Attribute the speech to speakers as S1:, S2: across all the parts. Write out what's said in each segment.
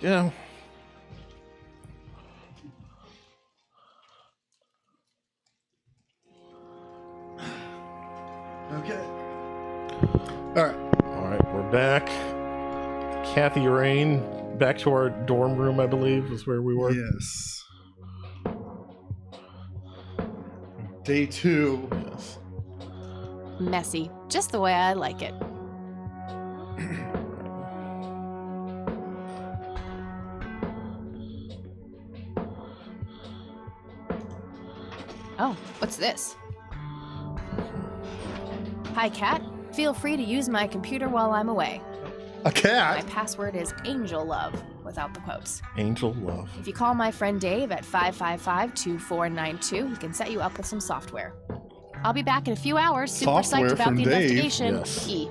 S1: Yeah.
S2: Okay. All
S1: right, we're back. Kathy Rain, back to our dorm room, I believe, is where we were.
S2: Yes. Day 2.
S1: Yes.
S3: Messy, just the way I like it. Oh, what's this? Hi, Kat. Feel free to use my computer while I'm away.
S2: A
S3: My
S2: cat?
S3: password is Angel Love, without the quotes.
S1: Angel Love.
S3: If you call my friend Dave at 555-2492, he can set you up with some software. I'll be back in a few hours, super
S2: Software
S3: psyched about
S2: from
S3: the
S2: Dave?
S3: investigation.
S1: Yes.
S3: E.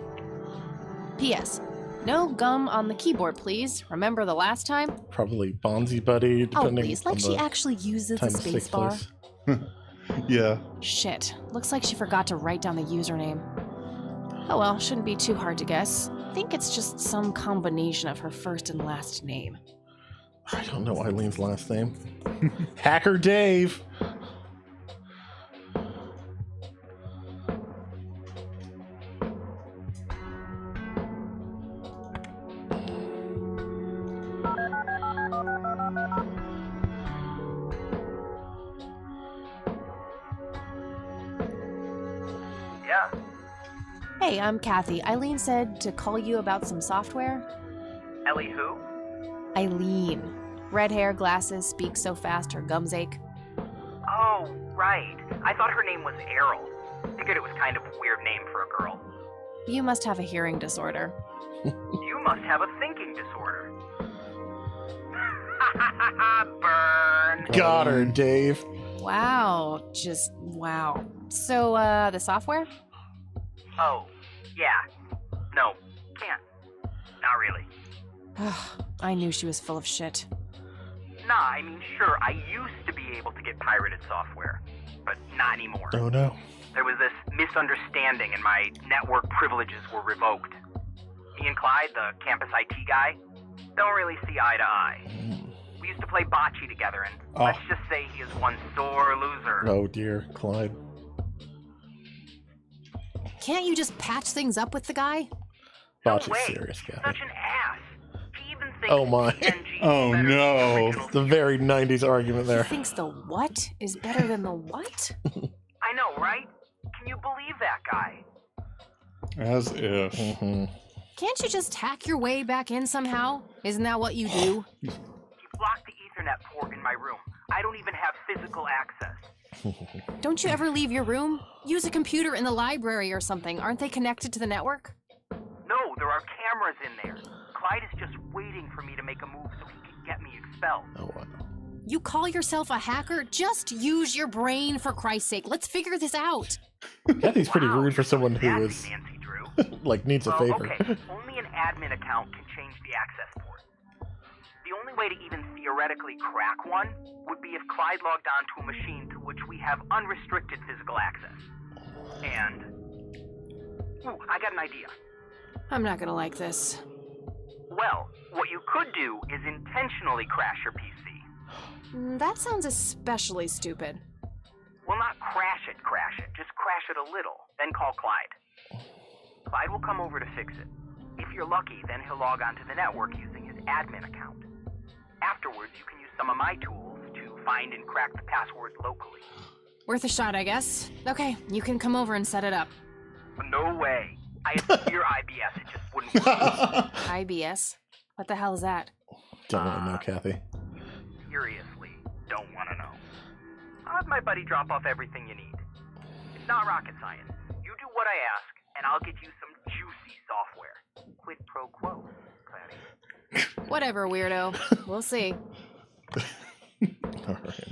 S3: P.S. No gum on the keyboard, please. Remember the last time?
S1: Probably Bonzi Buddy,
S3: Oh,
S1: depending
S3: please,
S1: on
S3: like she
S1: the
S3: actually uses the
S1: time and
S3: space
S1: space
S3: bar.
S1: place.
S2: Yeah.
S3: Shit, looks like she forgot to write down the username. Oh well, shouldn't be too hard to guess. I think it's just some combination of her first and last name.
S1: I don't know Eileen's last name. Hacker Dave.
S4: Yeah.
S3: Hey, I'm Kathy. Eileen said to call you about some software.
S4: Ellie who?
S3: Eileen. Red hair, glasses, speaks so fast her gums ache.
S4: Oh, right. I thought her name was Errol. Figured it was kind of a weird name for a girl.
S3: You must have a hearing disorder.
S4: You must have a thinking disorder. Burn.
S1: Got her, Dave.
S3: Wow, just wow. So, the software?
S4: Oh, yeah. No, can't. Not really.
S3: I knew she was full of shit.
S4: Nah, I mean, sure, I used to be able to get pirated software, but not anymore.
S1: Oh no.
S4: There was this misunderstanding and my network privileges were revoked. Me and Clyde, the campus IT guy, don't really see eye to eye. We used to play bocce together, and let's just say he is one sore loser.
S1: Oh dear, Clyde.
S3: Can't you just patch things up with the guy?
S1: Botch
S4: No
S1: is
S4: way.
S1: serious,
S4: He's
S1: Kathy.
S4: such an ass. He even thinks
S1: Oh, my.
S4: TNG is
S2: Oh,
S4: better than
S2: no.
S4: the original
S1: The very 90s argument
S3: He
S1: there.
S3: thinks the what is better than the what?
S4: I know, right? Can you believe that guy?
S2: As if.
S1: Mm-hmm.
S3: Can't you just hack your way back in somehow? Isn't that what you do?
S4: He blocked the Ethernet port in my room. I don't even have physical access.
S3: Don't you ever leave your room? Use a computer in the library or something. Aren't they connected to the network?
S4: No, there are cameras in there. Clyde is just waiting for me to make a move so he can get me expelled.
S1: Oh, wow.
S3: You call yourself a hacker? Just use your brain, for Christ's sake. Let's figure this out.
S1: Kathy's pretty
S4: Wow,
S1: rude for someone who
S4: exactly,
S1: is,
S4: Nancy Drew.
S1: like, needs a
S4: Well,
S1: favor.
S4: okay, only an admin account can change the access port. The only way to even theoretically crack one would be if Clyde logged onto a machine to which we have unrestricted physical access. And... Ooh, I got an idea.
S3: I'm not gonna like this.
S4: Well, what you could do is intentionally crash your PC.
S3: That sounds especially stupid.
S4: Well, not crash it, just crash it a little, then call Clyde. Clyde will come over to fix it. If you're lucky, then he'll log onto the network using his admin account. Afterwards, you can use some of my tools to find and crack the passwords locally.
S3: Worth a shot, I guess. Okay, you can come over and set it up.
S4: No way. I have severe IBS, it just wouldn't work.
S3: IBS? What the hell is that?
S1: Don't want to know, Kathy.
S4: Seriously, don't want to know. I'll have my buddy drop off everything you need. It's not rocket science. You do what I ask, and I'll get you some juicy software. Quid pro quo, Claddy.
S3: Whatever, weirdo. We'll see.
S1: All right.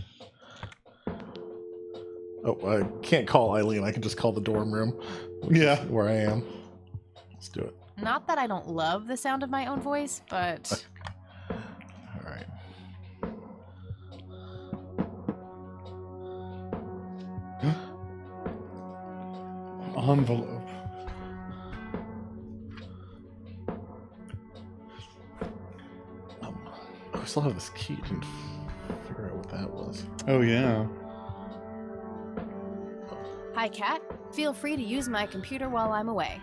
S1: Oh, I can't call Eileen. I can just call the dorm room.
S2: Yeah.
S1: Where I am. Let's do it.
S3: Not that I don't love the sound of my own voice, but...
S1: All right.
S2: Envelope.
S1: still have this key. Didn't figure out what that was.
S2: Oh, yeah.
S3: Hi, Kat. Feel free to use my computer while I'm away.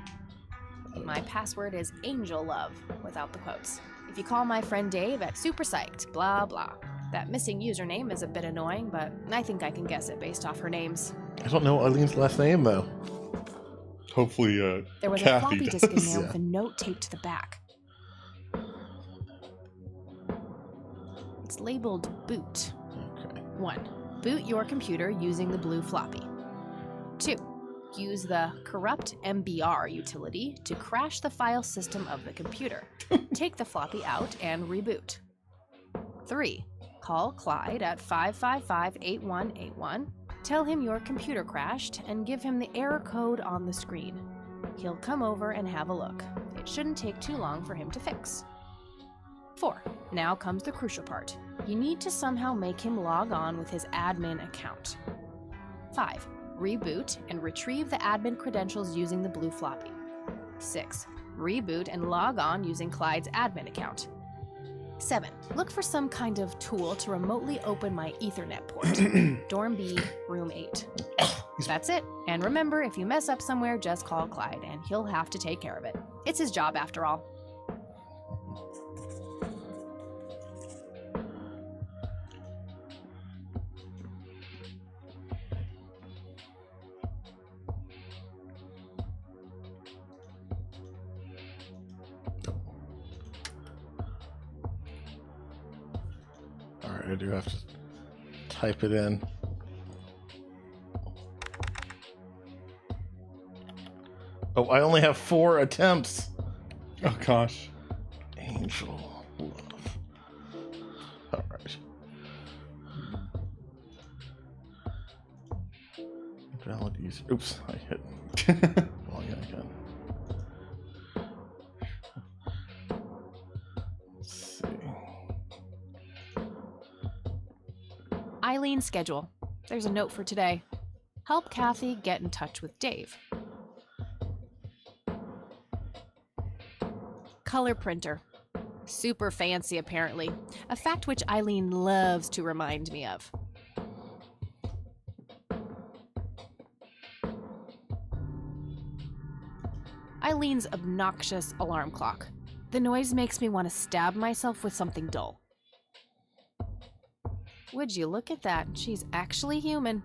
S3: My password is AngelLove, without the quotes. If you call my friend Dave at Super Psyched, blah blah. That missing username is a bit annoying, but I think I can guess it based off her names.
S1: I don't know Eileen's last name, though.
S2: Hopefully,
S3: There was a
S2: Kathy
S3: floppy
S2: does.
S3: disk in there
S1: Yeah.
S3: with a note taped to the back. It's labeled boot.
S1: Okay.
S3: 1. Boot your computer using the blue floppy. 2. Use the corrupt MBR utility to crash the file system of the computer. Take the floppy out and reboot. 3. Call Clyde at 555-8181. Tell him your computer crashed and give him the error code on the screen. He'll come over and have a look. It shouldn't take too long for him to fix. 4. Now comes the crucial part. You need to somehow make him log on with his admin account. 5. Reboot and retrieve the admin credentials using the blue floppy. 6. Reboot and log on using Clyde's admin account. 7. Look for some kind of tool to remotely open my Ethernet port. Dorm B, room 8. That's it. And remember, if you mess up somewhere, just call Clyde, and he'll have to take care of it. It's his job after all.
S1: Alright, I do have to type it in. Oh, I only have 4 attempts.
S2: Oh, gosh.
S1: Angel Love. Alright. Valid user. Oops, I hit log in again. Let's see.
S3: Eileen's schedule. There's a note for today. Help Kathy get in touch with Dave. Color printer. Super fancy, apparently. A fact which Eileen loves to remind me of. Eileen's obnoxious alarm clock. The noise makes me want to stab myself with something dull. Would you look at that? She's actually human.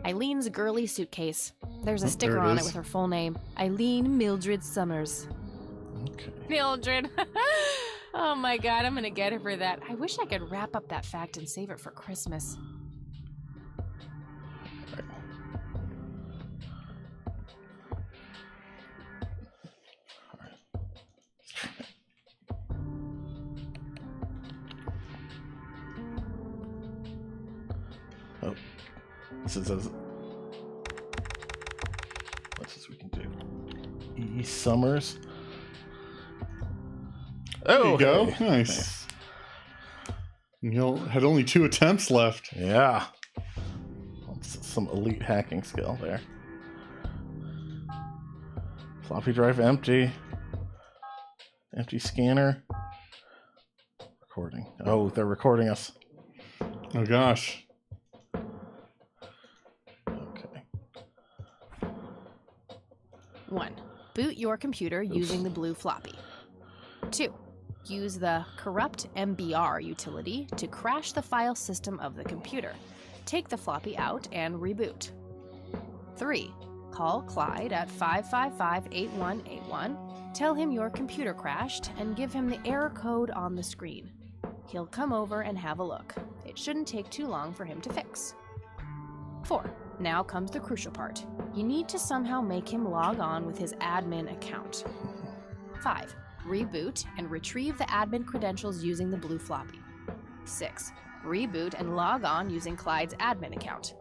S3: Eileen's girly suitcase. There's a
S2: Oh,
S3: sticker
S2: there it
S3: on it
S2: is.
S3: with her full name. Eileen Mildred Summers.
S1: Okay.
S3: Mildred. Oh my god, I'm gonna get her for that. I wish I could wrap up that fact and save it for Christmas.
S1: Oh, this is as much as we can do. E. Summers.
S2: There
S1: Oh,
S2: you go.
S1: hey.
S2: Nice. Neil had only 2 attempts left.
S1: Yeah. That's some elite hacking skill there. Floppy drive empty. Empty scanner. Recording. Oh, they're recording us.
S2: Oh, gosh.
S1: Okay.
S3: 1. Boot your computer using the blue floppy. 2. Use the corrupt MBR utility to crash the file system of the computer. Take the floppy out and reboot. 3. Call Clyde at 555-8181. Tell him your computer crashed and give him the error code on the screen. He'll come over and have a look. It shouldn't take too long for him to fix. 4. Now comes the crucial part. You need to somehow make him log on with his admin account. 5. Reboot and retrieve the admin credentials using the blue floppy. 6. Reboot and log on using Clyde's admin account.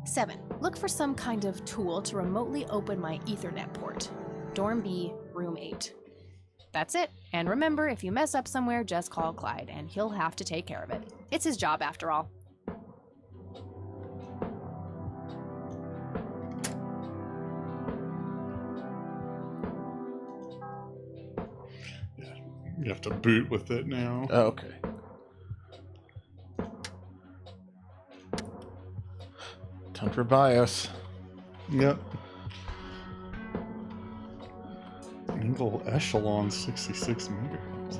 S3: 7. Look for some kind of tool to remotely open my Ethernet port. Dorm B, room 8. That's it. And remember, if you mess up somewhere, just call Clyde, and he'll have to take care of it. It's his job after all.
S2: You have to boot with it now.
S1: Oh, okay. Time for BIOS.
S2: Yep. Angle echelon 66 megahertz.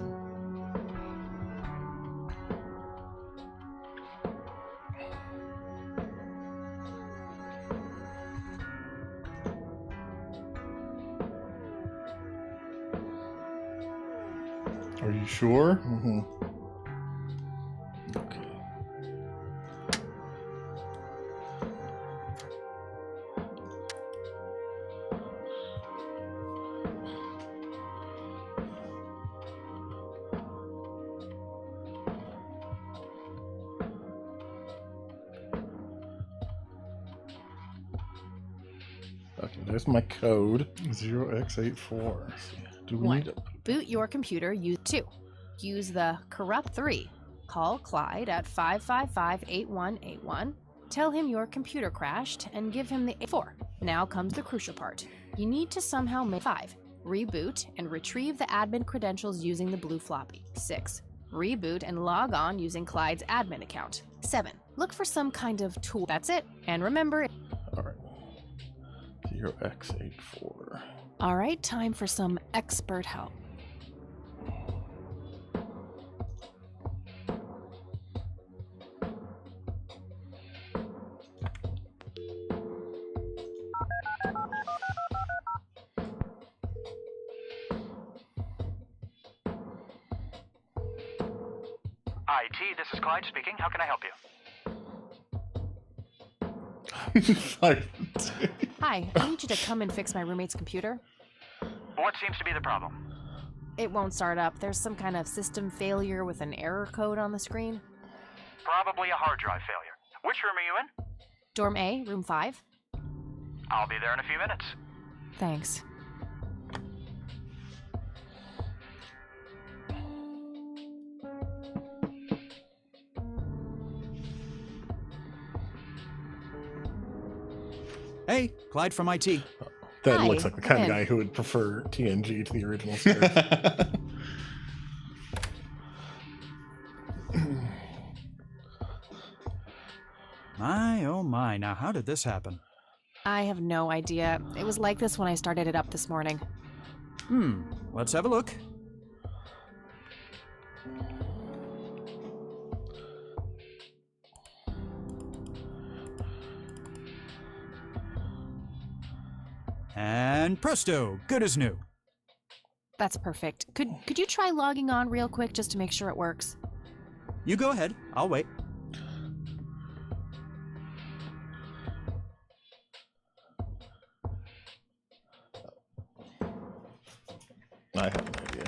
S2: Are you sure?
S1: Mm-hmm. Okay. Okay, there's my code.
S2: 0x84.
S1: Do we
S3: One.
S1: need it?
S3: Boot your computer. Use 2. Use the corrupt 3. Call Clyde at 555-8181. Tell him your computer crashed and give him the 4. Now comes the crucial part. You need to somehow make 5. Reboot and retrieve the admin credentials using the blue floppy. 6. Reboot and log on using Clyde's admin account. 7. Look for some kind of tool. That's it. And remember...
S1: Alright. 0x84.
S3: All right, time for some expert help.
S5: IT, this is Clyde speaking. How can I help you?
S3: Hi, I need you to come and fix my roommate's computer.
S5: What seems to be the problem?
S3: It won't start up. There's some kind of system failure with an error code on the screen.
S5: Probably a hard drive failure. Which room are you in?
S3: Dorm A, room 5.
S5: I'll be there in a few minutes.
S3: Thanks.
S6: Hey, Clyde from IT.
S1: That
S3: Hi,
S1: looks like the kind of
S3: again.
S1: guy who would prefer TNG to the original series.
S6: My, oh my, now how did this happen?
S3: I have no idea. It was like this when I started it up this morning.
S6: Let's have a look. And presto, good as new.
S3: That's perfect. Could you try logging on real quick just to make sure it works?
S6: You go ahead, I'll wait.
S1: I have an idea.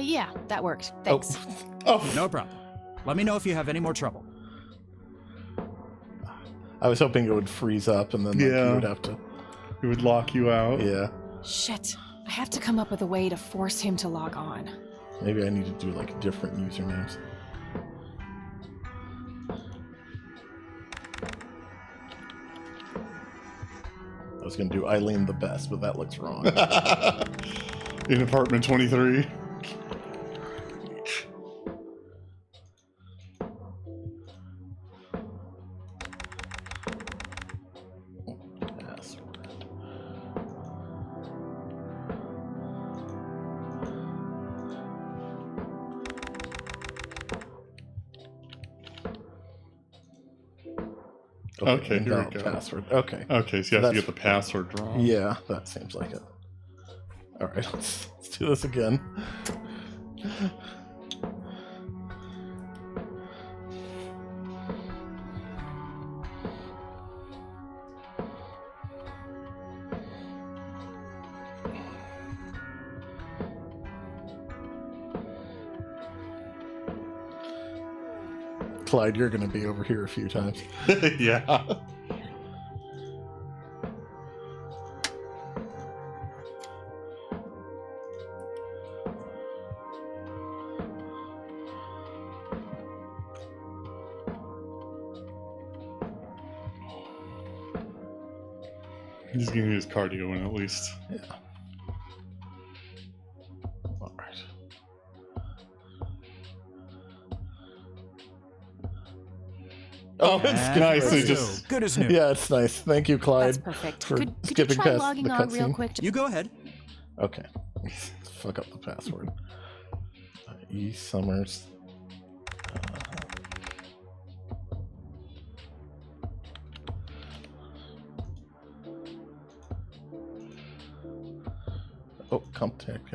S3: Yeah, that worked. Thanks.
S1: Oh,
S6: No problem. Let me know if you have any more trouble.
S1: I was hoping it would freeze up and then
S2: Yeah.
S1: you would have to.
S2: It would lock you out.
S1: Yeah.
S3: Shit. I have to come up with a way to force him to log on.
S1: Maybe I need to do like different usernames. I was gonna do Eileen the best, but that looks wrong.
S2: In apartment 23.
S1: Password.
S2: Okay,
S1: and
S2: here we
S1: now
S2: go.
S1: Password. Okay.
S2: Okay, so you have to
S1: that's-
S2: get the password wrong.
S1: Yeah, that seems like it. All right, let's do this again. Clyde, you're going to be over here a few times.
S2: Yeah. He's getting his cardio in at least.
S1: Yeah. All right. Oh, it's
S6: And
S2: nice,
S6: there
S2: they
S6: you
S2: just-
S6: go. Good as new.
S1: Yeah, it's nice. Thank you, Clyde.
S3: That's perfect.
S1: for
S3: Could you
S1: skipping
S3: try
S1: past
S3: logging
S1: the
S3: on real
S1: cutscene.
S3: quick?
S6: You go ahead.
S1: Okay. Fuck up the password. E. Summers. Oh, contact.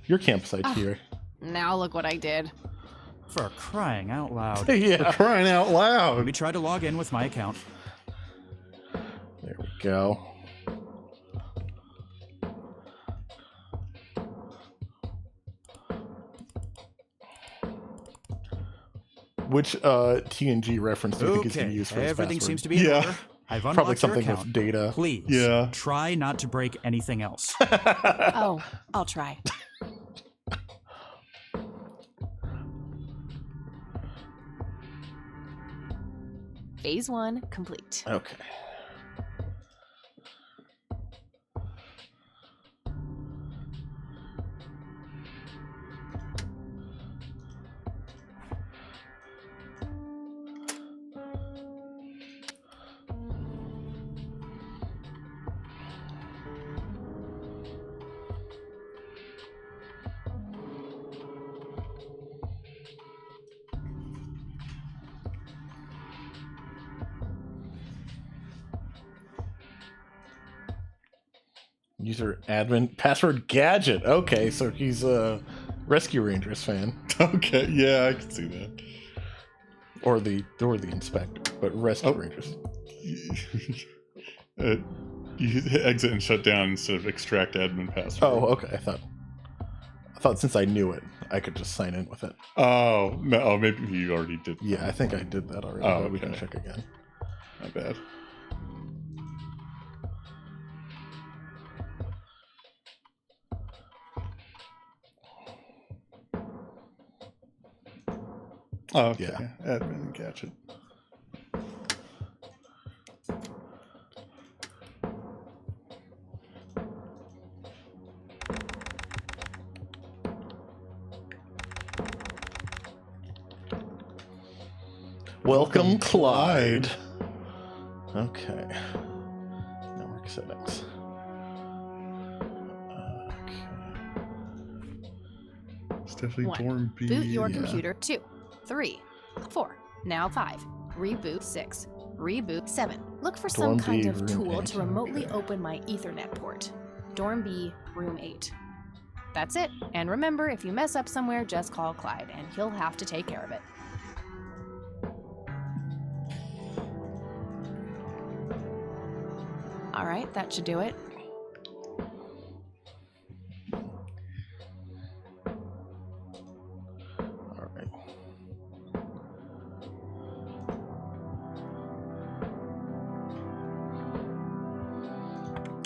S1: Your campsite here.
S3: Now look what I did.
S6: For crying out loud.
S1: Yeah.
S2: Crying out
S6: Let me
S2: loud.
S6: try to log in with my account.
S1: There we go. Which TNG reference do you think is going to
S6: Okay,
S1: use for his
S6: everything
S1: password?
S6: seems to be in
S2: Yeah.
S6: order. I've unlocked
S1: Probably
S6: your
S1: something
S6: account.
S1: with data.
S6: Please,
S2: Yeah.
S6: try not to break anything else.
S3: Oh, I'll try. Phase 1 complete.
S1: Okay. User admin password gadget. Okay, so he's a Rescue Rangers fan,
S2: Okay, yeah, I can see that.
S1: or the inspector, but Rescue
S2: Oh.
S1: Rangers.
S2: You hit exit and shut down instead of extract admin password.
S1: Oh, okay. I thought since I knew it, I could just sign in with it.
S2: Oh, no, oh, maybe you already did.
S1: Yeah, I think I did that already.
S2: Oh,
S1: but we can
S2: okay.
S1: check again.
S2: Not bad. Oh, okay.
S1: Yeah.
S2: Admin gadget.
S1: Welcome, Clyde. Okay. Network settings. Okay.
S2: It's definitely
S3: 1.
S2: Dorm B.
S3: Boot your
S2: yeah.
S3: computer. 2, 3, 4. Now 5. Reboot 6. Reboot 7. Look for some
S1: Dorm
S3: kind
S1: B,
S3: of
S1: room
S3: tool
S1: 8.
S3: to remotely
S2: Okay.
S3: open my Ethernet port. Dorm B, room 8. That's it. And remember, if you mess up somewhere, just call Clyde, and he'll have to take care of it. All right, that should do it.
S1: All right.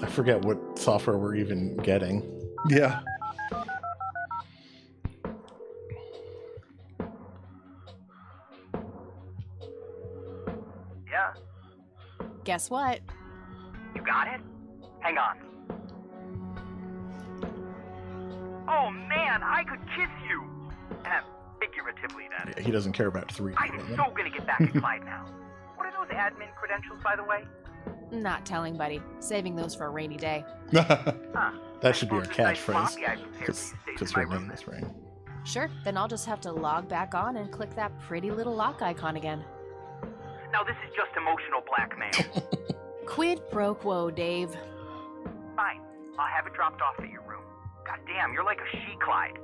S1: I forget what software we're even getting.
S2: Yeah.
S4: Yeah?
S3: Guess what?
S4: You got it? Hang on. Oh man, I could kiss you! Figuratively, that is.
S1: Yeah, he doesn't care about 3D.
S4: I am so gonna get back to Clyde now. What are those admin credentials, by the way?
S3: Not telling, buddy. Saving those for a rainy day.
S4: Huh.
S1: That should be our
S4: Suppose this nice
S1: catchphrase.
S4: floppy I prepared for you stays
S1: Because
S4: in my
S1: her
S4: room
S1: name
S4: then.
S1: is Rain.
S3: Sure, then I'll just have to log back on and click that pretty little lock icon again.
S4: Now this is just emotional blackmail.
S3: Quid pro quo, Dave.
S4: Fine, I'll have it dropped off at your room. God damn, you're like a she-Clyde.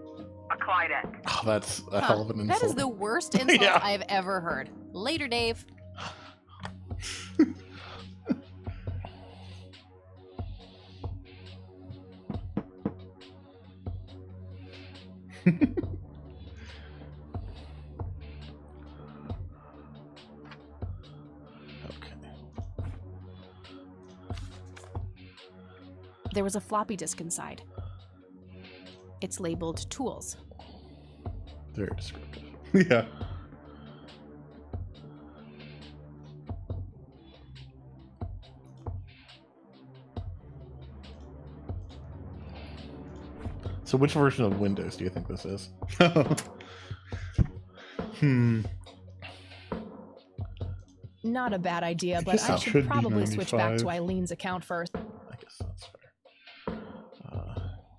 S4: A Clyde-ent.
S1: Oh, that's a
S3: Huh,
S1: hell of an insult.
S3: that is the worst insult
S1: Yeah.
S3: I've ever heard. Later, Dave.
S1: Okay.
S3: There was a floppy disk inside. It's labeled Tools.
S1: Very descriptive.
S2: yeah.
S1: So which version of Windows do you think this is?
S3: Not a bad idea, but
S2: guess
S3: I
S2: it
S3: should
S2: should be
S3: probably switch back to
S2: 95.
S3: Eileen's account first.
S1: I guess that's fair.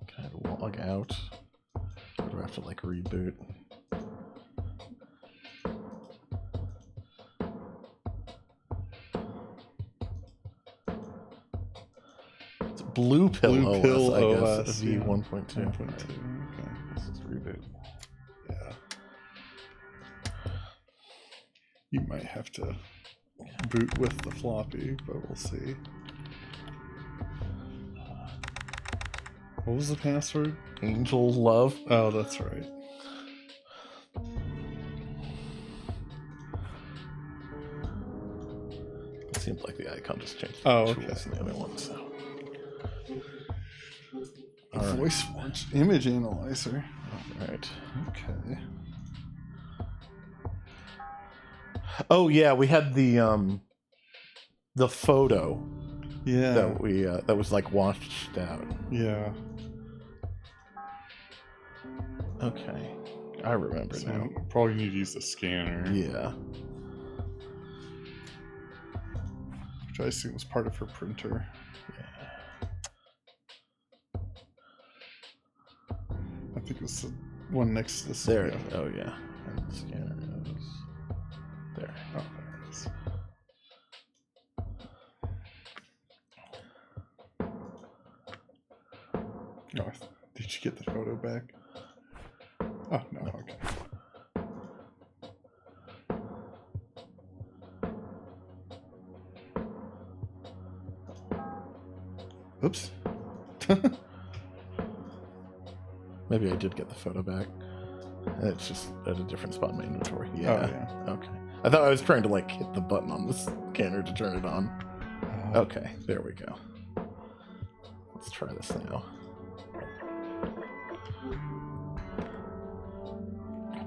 S1: Can I log out? Or do I have to like reboot? It's Blue Pill
S2: Blue
S1: OS,
S2: Pill
S1: I
S2: OS,
S1: guess.
S2: yeah.
S1: V1.2.
S2: 1.2.
S1: Alright,
S2: Okay.
S1: let's just reboot.
S2: Yeah. You might have to boot with the floppy, but we'll see. What was the password?
S1: Angel Love.
S2: Oh, that's right.
S1: It seems like the icon just changed.
S2: Oh,
S1: the
S2: okay.
S1: tools in the other one, so. Alright.
S2: Voice watch image analyzer.
S1: Alright.
S2: Okay.
S1: Oh yeah, we had the photo
S2: Yeah.
S1: that we that was like washed out.
S2: Yeah.
S1: Okay, I remember
S2: So
S1: now.
S2: probably need to use the scanner,
S1: Yeah.
S2: which I assume was part of her printer. I think it was the one next to the
S1: There.
S2: scanner.
S1: Oh yeah. And the scanner is there.
S2: Oh, there it is. Oh, did you get the photo back? Oh, no, okay. Oops.
S1: Maybe I did get the photo back. It's just at a different spot in my inventory.
S2: Oh,
S1: Yeah.
S2: yeah.
S1: Okay. I thought I was trying to like hit the button on the scanner to turn it on. Okay, there we go. Let's try this now.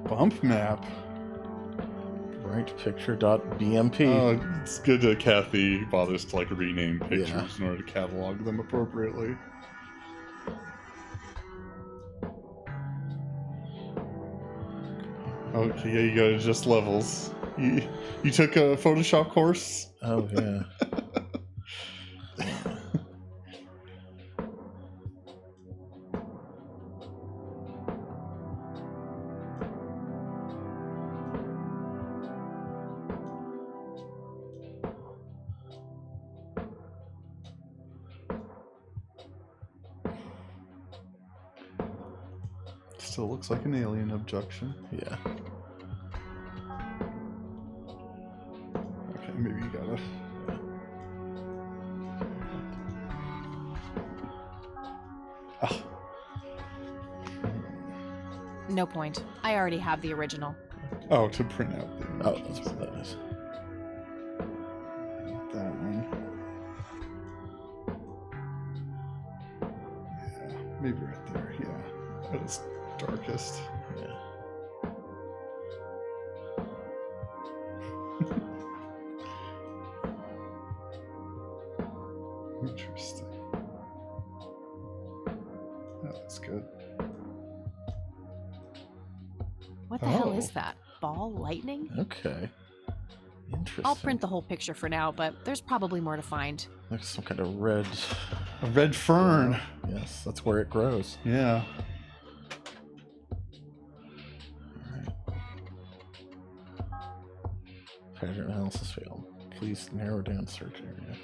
S2: Bump map.
S1: Brightpicture.bmp.
S2: It's good that Kathy bothers to like rename pictures
S1: Yeah.
S2: in order to catalog them appropriately. Okay, yeah, you gotta adjust levels. You took a Photoshop course?
S1: Oh yeah.
S2: Still looks like an alien abduction.
S1: Yeah.
S2: Okay, maybe you gotta. Ah,
S3: No point. I already have the original.
S2: oh, to print out the
S1: Oh,
S2: images.
S1: that's what that is.
S2: That one. Yeah, maybe right there. Yeah, at its darkest.
S1: Yeah.
S2: Interesting. Oh, that's good.
S3: What the hell
S2: Oh.
S3: is that? Ball lightning?
S1: Okay. Interesting.
S3: I'll print the whole picture for now, but there's probably more to find.
S1: There's some kind of red.
S2: A red fern.
S1: Yes, that's where it grows.
S2: Yeah.
S1: Pattern analysis failed. Please narrow down search area.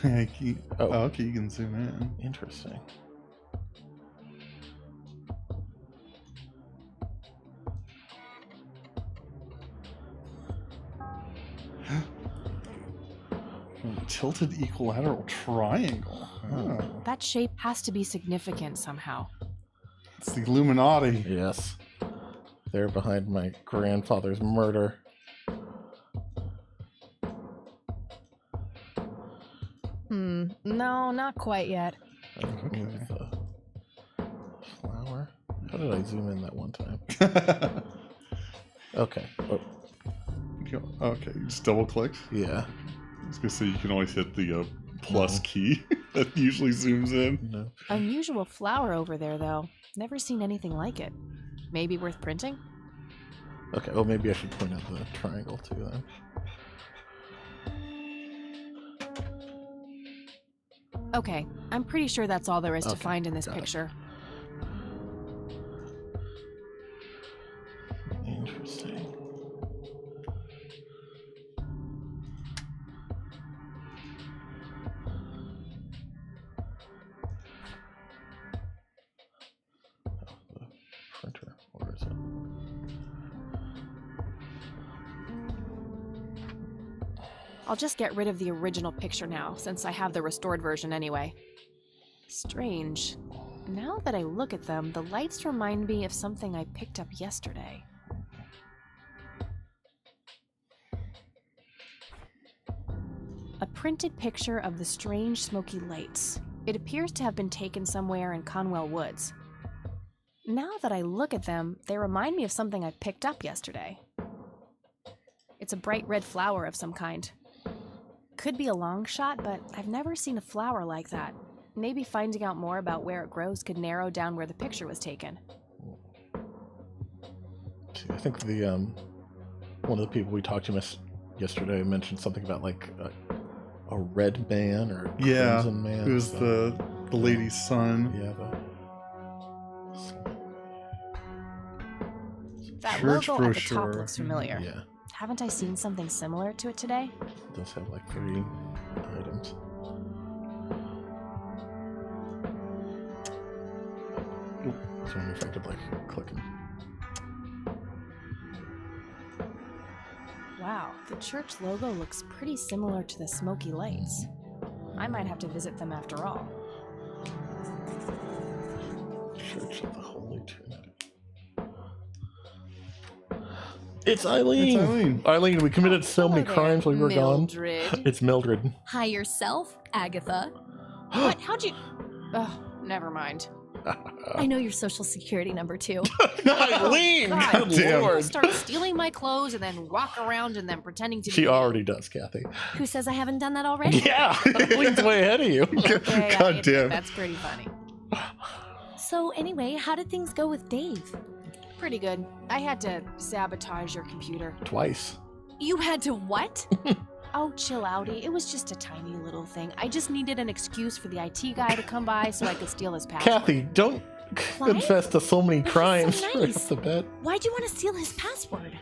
S2: Oh,
S1: Oh.
S2: okay, you can zoom in.
S1: Interesting.
S2: Tilted equilateral triangle. Oh,
S3: That shape has to be significant somehow.
S2: it's the Illuminati.
S1: Yes. They're behind my grandfather's murder.
S3: No, not quite yet.
S1: Okay. Move the flower. How did I zoom in that one time? Okay. Oh,
S2: Okay, you just double click.
S1: yeah.
S2: I was gonna say you can always hit the plus key. That usually zooms in.
S1: No.
S3: Unusual flower over there, though. Never seen anything like it. Maybe worth printing?
S1: Okay, well, maybe I should point out the triangle too then.
S3: Okay, I'm pretty sure that's all there is to
S1: Okay,
S3: find in this
S1: got it.
S3: picture.
S1: Interesting. Oh, the printer. Where is it?
S3: I'll just get rid of the original picture now, since I have the restored version anyway. Strange. Now that I look at them, the lights remind me of something I picked up yesterday. A printed picture of the strange smoky lights. It appears to have been taken somewhere in Conwell Woods. Now that I look at them, they remind me of something I picked up yesterday. It's a bright red flower of some kind. Could be a long shot, but I've never seen a flower like that. Maybe finding out more about where it grows could narrow down where the picture was taken.
S1: See, I think the one of the people we talked to yesterday mentioned something about like a red man or a
S2: Yeah,
S1: crimson man.
S2: it was
S1: so-
S2: the lady's son.
S1: Yeah,
S3: That
S2: Church
S3: logo at the top
S2: brochure.
S3: looks familiar.
S1: yeah.
S3: Haven't I seen something similar to it today?
S1: It does have like 3 items. Oop, so I'm affected like clicking.
S3: Wow, the church logo looks pretty similar to the smoky lights. I might have to visit them after all.
S1: Church of the Holy Trinity. It's Eileen.
S2: It's Eileen.
S1: Eileen, we committed so many
S3: Hello there,
S1: crimes while you were gone.
S3: Mildred.
S1: It's Mildred.
S7: Hi yourself, Agatha.
S3: What? How'd you... Oh, never mind.
S7: I know your social security number too.
S1: Eileen!
S3: God,
S1: Good
S2: damn.
S3: you
S1: lord.
S3: start stealing my clothes and then walk around and then pretending to be
S1: She
S3: me.
S1: already does, Kathy.
S7: Who says I haven't done that already?
S1: Yeah, Eileen's way ahead of you.
S3: Okay, I
S2: God
S3: admit
S2: damn.
S3: That's pretty funny.
S7: So anyway, how did things go with Dave?
S3: Pretty good. I had to sabotage your computer.
S1: Twice.
S7: You had to what?
S3: Oh, chill outy. It was just a tiny little thing. I just needed an excuse for the IT guy to come by so I could steal his password.
S1: Kathy, don't
S7: Clive?
S1: confess to so many
S7: But he's
S1: crimes
S7: so
S1: right
S7: nice.
S1: off the bat.
S7: Why'd you want to steal his password?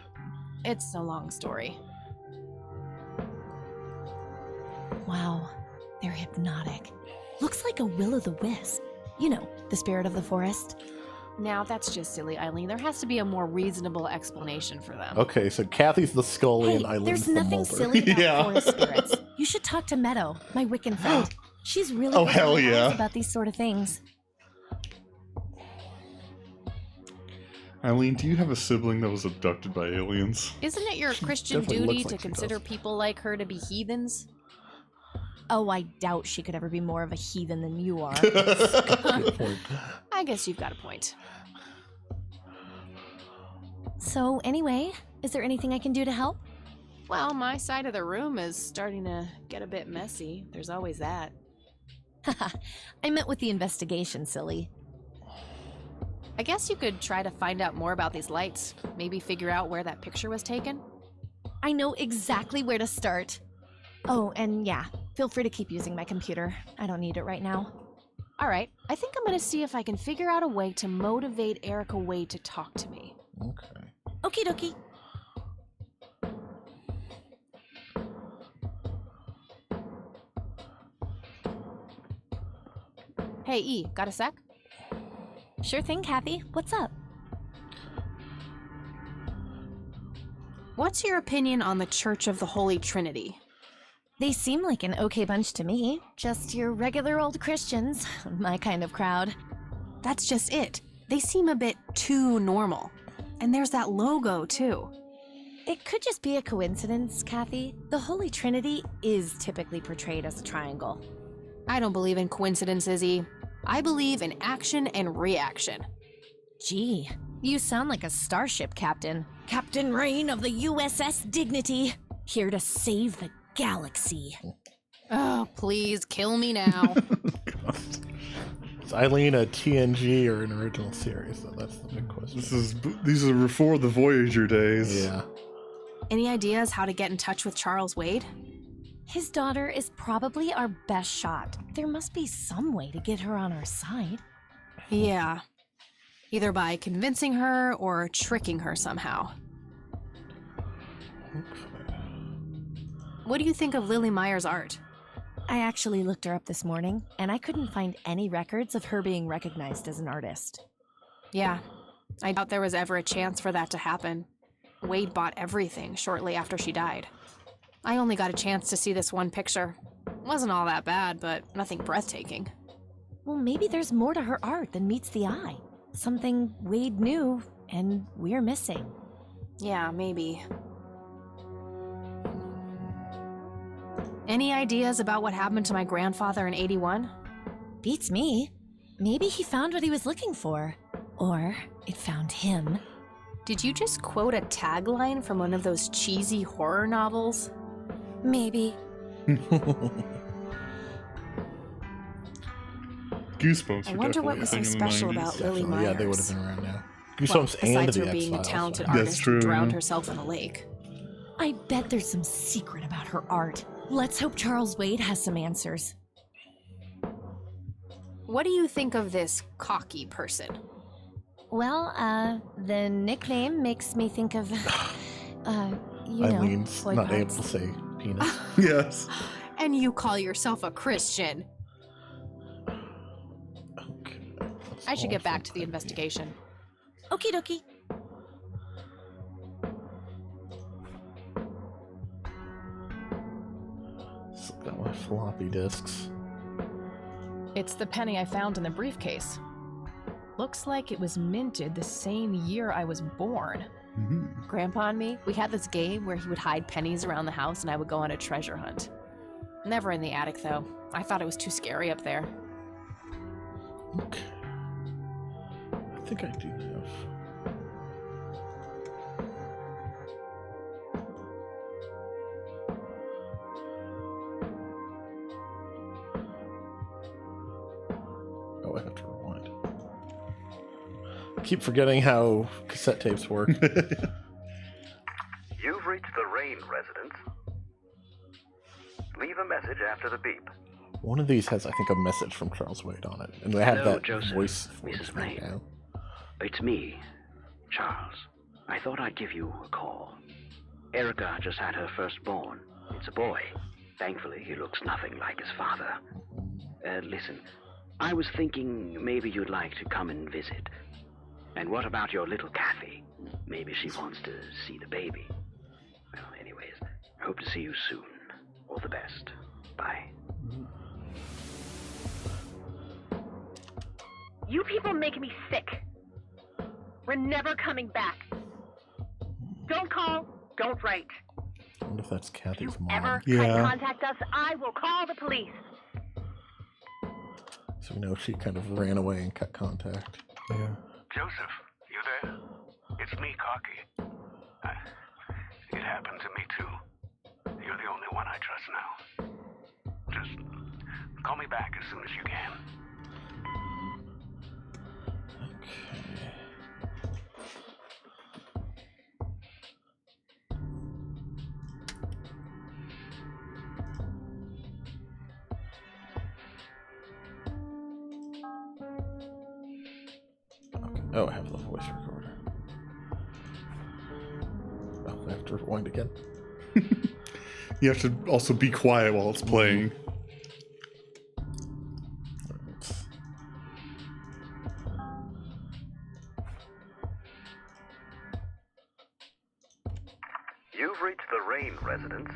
S3: It's a long story.
S7: Wow, they're hypnotic. Looks like a will-o'-the-wisp. You know, the spirit of the forest.
S3: Now, that's just silly, Eileen. There has to be a more reasonable explanation for them.
S1: Okay, so Kathy's the Scully
S7: Hey,
S1: and Eileen's
S7: there's
S1: the
S7: nothing
S1: Mulder.
S7: silly about
S2: Yeah.
S7: forest spirits. You should talk to Meadow, my Wiccan friend. She's really
S2: Oh,
S7: good
S2: hell
S7: at
S2: yeah.
S7: about these sort of things.
S2: Eileen, do you have a sibling that was abducted by aliens?
S3: Isn't it your Christian
S1: definitely
S3: duty
S1: looks
S3: to
S1: like she
S3: consider
S1: does.
S3: people like her to be heathens?
S7: Oh, I doubt she could ever be more of a heathen than you are.
S1: Good point.
S3: I guess you've got a point.
S7: So, anyway, is there anything I can do to help?
S3: Well, my side of the room is starting to get a bit messy. There's always that.
S7: Haha, I meant with the investigation, silly.
S3: I guess you could try to find out more about these lights. Maybe figure out where that picture was taken.
S7: I know exactly where to start. Oh, and yeah, feel free to keep using my computer. I don't need it right now.
S3: All right, I think I'm going to see if I can figure out a way to motivate Erica Wade to talk to me.
S1: Okay.
S7: Okie dokie.
S3: Hey, E, got a sec?
S7: Sure thing, Kathy. What's up?
S3: What's your opinion on the Church of the Holy Trinity?
S7: They seem like an okay bunch to me. Just your regular old Christians. My kind of crowd.
S3: That's just it. They seem a bit too normal. And there's that logo, too.
S7: It could just be a coincidence, Kathy. The Holy Trinity is typically portrayed as a triangle.
S3: I don't believe in coincidences, E. I believe in action and reaction.
S7: Gee, you sound like a starship captain. Captain Rain of the USS Dignity, here to save the galaxy.
S3: Oh, please kill me now.
S1: Is Eileen a TNG or an original series? So that's the big question.
S2: These are before the Voyager days.
S1: Yeah.
S3: Any ideas how to get in touch with Charles Wade?
S7: His daughter is probably our best shot. There must be some way to get her on our side.
S3: Yeah. Either by convincing her or tricking her somehow.
S1: Okay.
S3: What do you think of Lily Meyer's art?
S7: I actually looked her up this morning, and I couldn't find any records of her being recognized as an artist.
S3: Yeah. I doubt there was ever a chance for that to happen. Wade bought everything shortly after she died. I only got a chance to see this one picture. Wasn't all that bad, but nothing breathtaking.
S7: Well, maybe there's more to her art than meets the eye. Something Wade knew, and we're missing.
S3: Yeah, maybe. Any ideas about what happened to my grandfather in 81?
S7: Beats me. Maybe he found what he was looking for. Or it found him.
S3: Did you just quote a tagline from one of those cheesy horror novels?
S7: Maybe.
S2: Goosebumps.
S3: I
S2: were
S3: wonder what
S2: definitely
S3: was so
S2: a thing in the
S3: special
S2: 90s.
S3: about Lily
S1: Definitely. Yeah, they would
S3: Myers.
S1: have been around now.
S3: Well,
S1: Goosebumps and
S3: besides
S1: the
S3: her being a
S1: X-Files,
S3: talented
S1: so.
S2: That's
S3: artist
S2: true,
S3: who drowned
S2: yeah.
S3: herself in a lake.
S7: I bet there's some secret about her art. Let's hope Charles Wade has some answers.
S3: What do you think of this cocky person?
S7: Well, the nickname makes me think of, you know,
S1: Eileen's
S7: boy
S1: not able
S7: parts.
S1: to say penis.
S2: Yes.
S3: And you call yourself a Christian.
S1: Okay. That's
S3: I should
S1: all
S3: get back
S1: from
S3: to the
S1: Ivy.
S3: investigation.
S7: Okie dokie.
S1: Still got my floppy disks.
S8: It's the penny I found in the briefcase. Looks like it was minted the same year I was born.
S2: Mhm.
S3: Grandpa and me, we had this game where he would hide pennies around the house and I would go on a treasure hunt. Never in the attic, though. I thought it was too scary up there.
S1: Okay. I think I do have. Oh, I have to rewind. I keep forgetting how cassette tapes work.
S9: You've reached the Rain residence. Leave a message after the beep.
S1: One of these has, I think, a message from Charles Wade on it, and they have
S10: Hello,
S1: that
S10: Joseph,
S1: voice.
S10: Mrs.
S1: right
S10: Rain.
S1: now.
S10: It's me, Charles. I thought I'd give you a call. Erica just had her firstborn. It's a boy. Thankfully, he looks nothing like his father. Listen, I was thinking maybe you'd like to come and visit. And what about your little Kathy? Maybe she wants to see the baby. Well, anyways, I hope to see you soon. All the best. Bye.
S11: You people make me sick. We're never coming back. Don't call, don't write.
S1: I wonder if that's Kathy's mom.
S11: Ever
S2: Yeah.
S11: try to contact us, I will call the police.
S1: So we know she kind of ran away and cut contact.
S2: Yeah.
S5: Joseph, you there? It's me, Cocky. It happened to me too. You're the only one I trust now. Just call me back as soon as you can.
S1: Okay. Oh, I have the voice recorder. Oh, I have to rewind again.
S2: You have to also be quiet while it's playing.
S1: Oops.
S9: You've reached the Rain residence.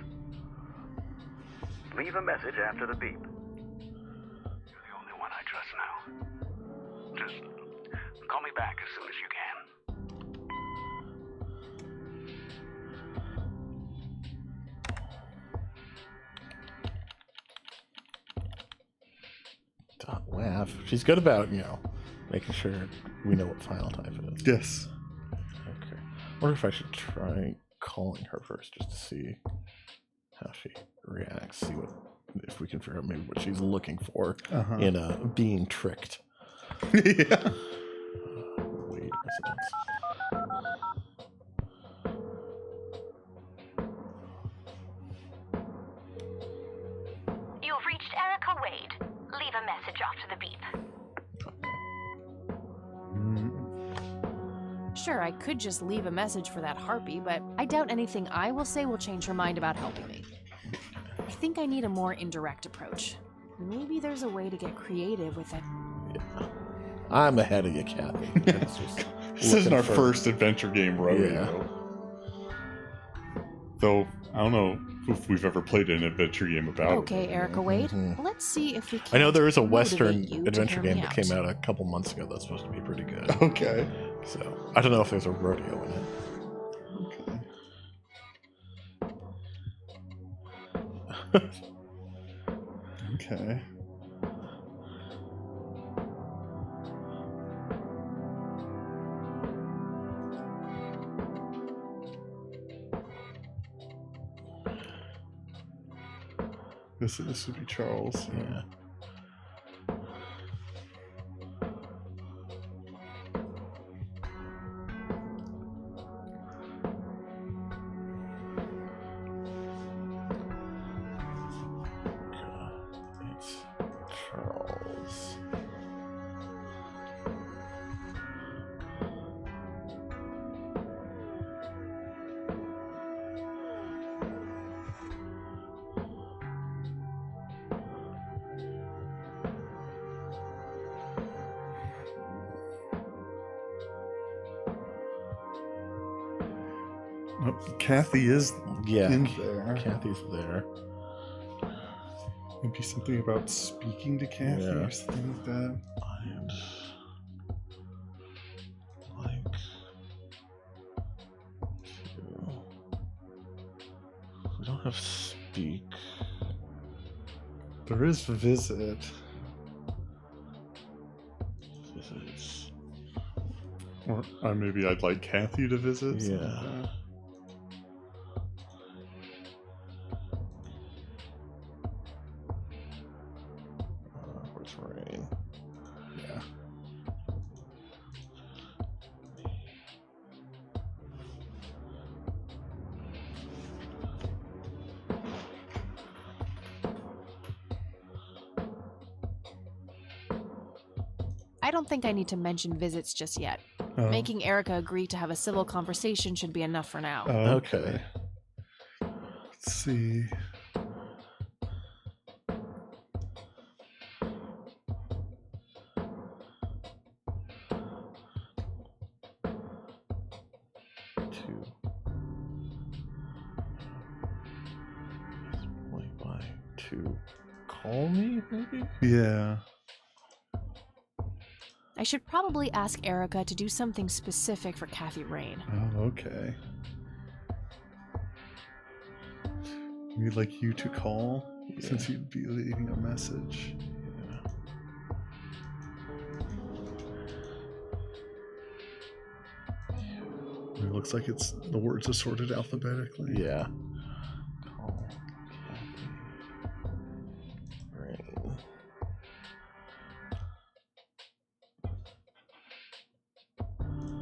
S9: Leave a message after the beep.
S5: You're the only one I trust now. Just call me back as soon as you can.
S1: .wav. She's good about, making sure we know what file type it is.
S2: Yes.
S1: Okay. I wonder if I should try calling her first just to see how she reacts, see what if we can figure out maybe what she's looking for
S2: Uh-huh.
S1: in being tricked.
S2: Yeah.
S1: Wade residence.
S12: You've reached Erica Wade. Leave a message after the beep.
S3: Sure, I could just leave a message for that harpy, but I doubt anything I will say will change her mind about helping me. I think I need a more indirect approach. Maybe there's a way to get creative with it.
S1: Yeah. I'm ahead of you, Kathy. It's just
S2: This isn't
S1: looking
S2: our
S1: for-
S2: first adventure game rodeo. Though, I don't know if we've ever played an adventure game about
S3: Okay, Erica Wade,
S1: Mhm.
S3: let's see if we can.
S1: I know there is a
S3: motivate
S1: Western
S3: you to
S1: adventure
S3: hear me
S1: game that came
S3: out.
S1: out a couple months ago that's supposed to be pretty good.
S2: Okay.
S1: So I don't know if there's a rodeo in it.
S2: Okay. This would be Charles.
S1: Yeah. It's Charles.
S2: Oh, Kathy is
S1: Yeah,
S2: in there.
S1: Kathy's there.
S2: Maybe something about speaking to Kathy
S1: Yeah.
S2: or something like that.
S1: And like we don't have speak.
S2: There is visit.
S1: Visits.
S2: Or maybe I'd like Kathy to visit. something
S1: Yeah.
S2: like that.
S1: Where's Rain?
S2: Yeah.
S3: I don't think I need to mention visits just yet.
S2: Oh.
S3: Making Erica agree to have a civil conversation should be enough for now.
S1: Okay.
S2: Let's see.
S1: Two. Play by two. Call me, maybe?
S2: Yeah.
S3: I should probably ask Erica to do something specific for Kathy Rain.
S2: Oh, okay. We'd like you to call, since you'd be leaving a message. It looks like it's the words are sorted alphabetically.
S1: Yeah. Call Kathy Rain.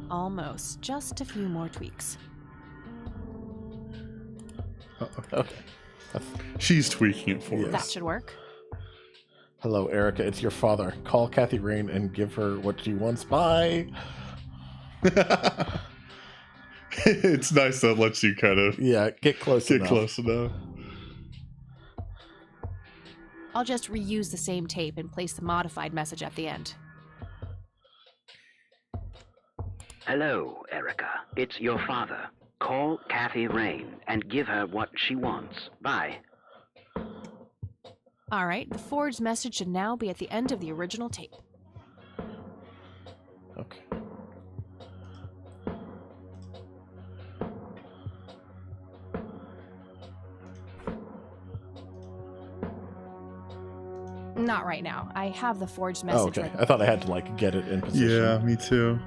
S3: Almost. Just a few more tweaks.
S1: Okay.
S2: She's tweaking it for
S1: Yes.
S3: That
S2: us.
S3: should work.
S1: Hello, Erica. It's your father. Call Kathy Rain and give her what she wants. Bye.
S2: It's nice that it lets you kind of
S1: get close
S2: get
S1: enough.
S2: close enough.
S3: I'll just reuse the same tape and place the modified message at the end.
S10: Hello, Erica. It's your father. Call Kathy Rain and give her what she wants. Bye.
S3: Alright, the forged message should now be at the end of the original tape.
S1: Okay.
S3: Not right now. I have the forged
S1: Oh,
S3: message
S1: okay.
S3: right
S1: I thought I had to like get it in position.
S2: Yeah, me too.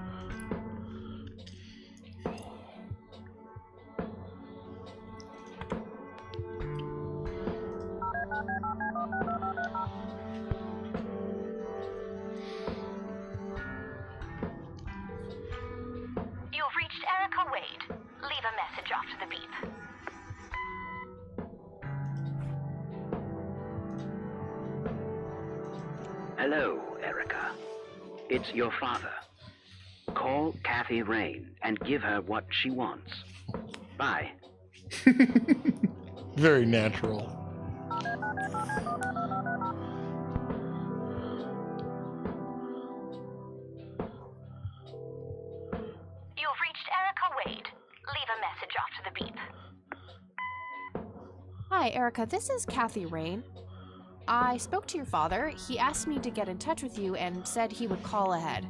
S12: Wade. Leave a message after the beep.
S10: Hello, Erica. It's your father. Call Kathy Rain and give her what she wants. Bye.
S1: Very natural.
S12: You've reached Erica Wade. Leave a message after the beep.
S3: Hi, Erica. This is Kathy Rain. I spoke to your father. He asked me to get in touch with you and said he would call ahead.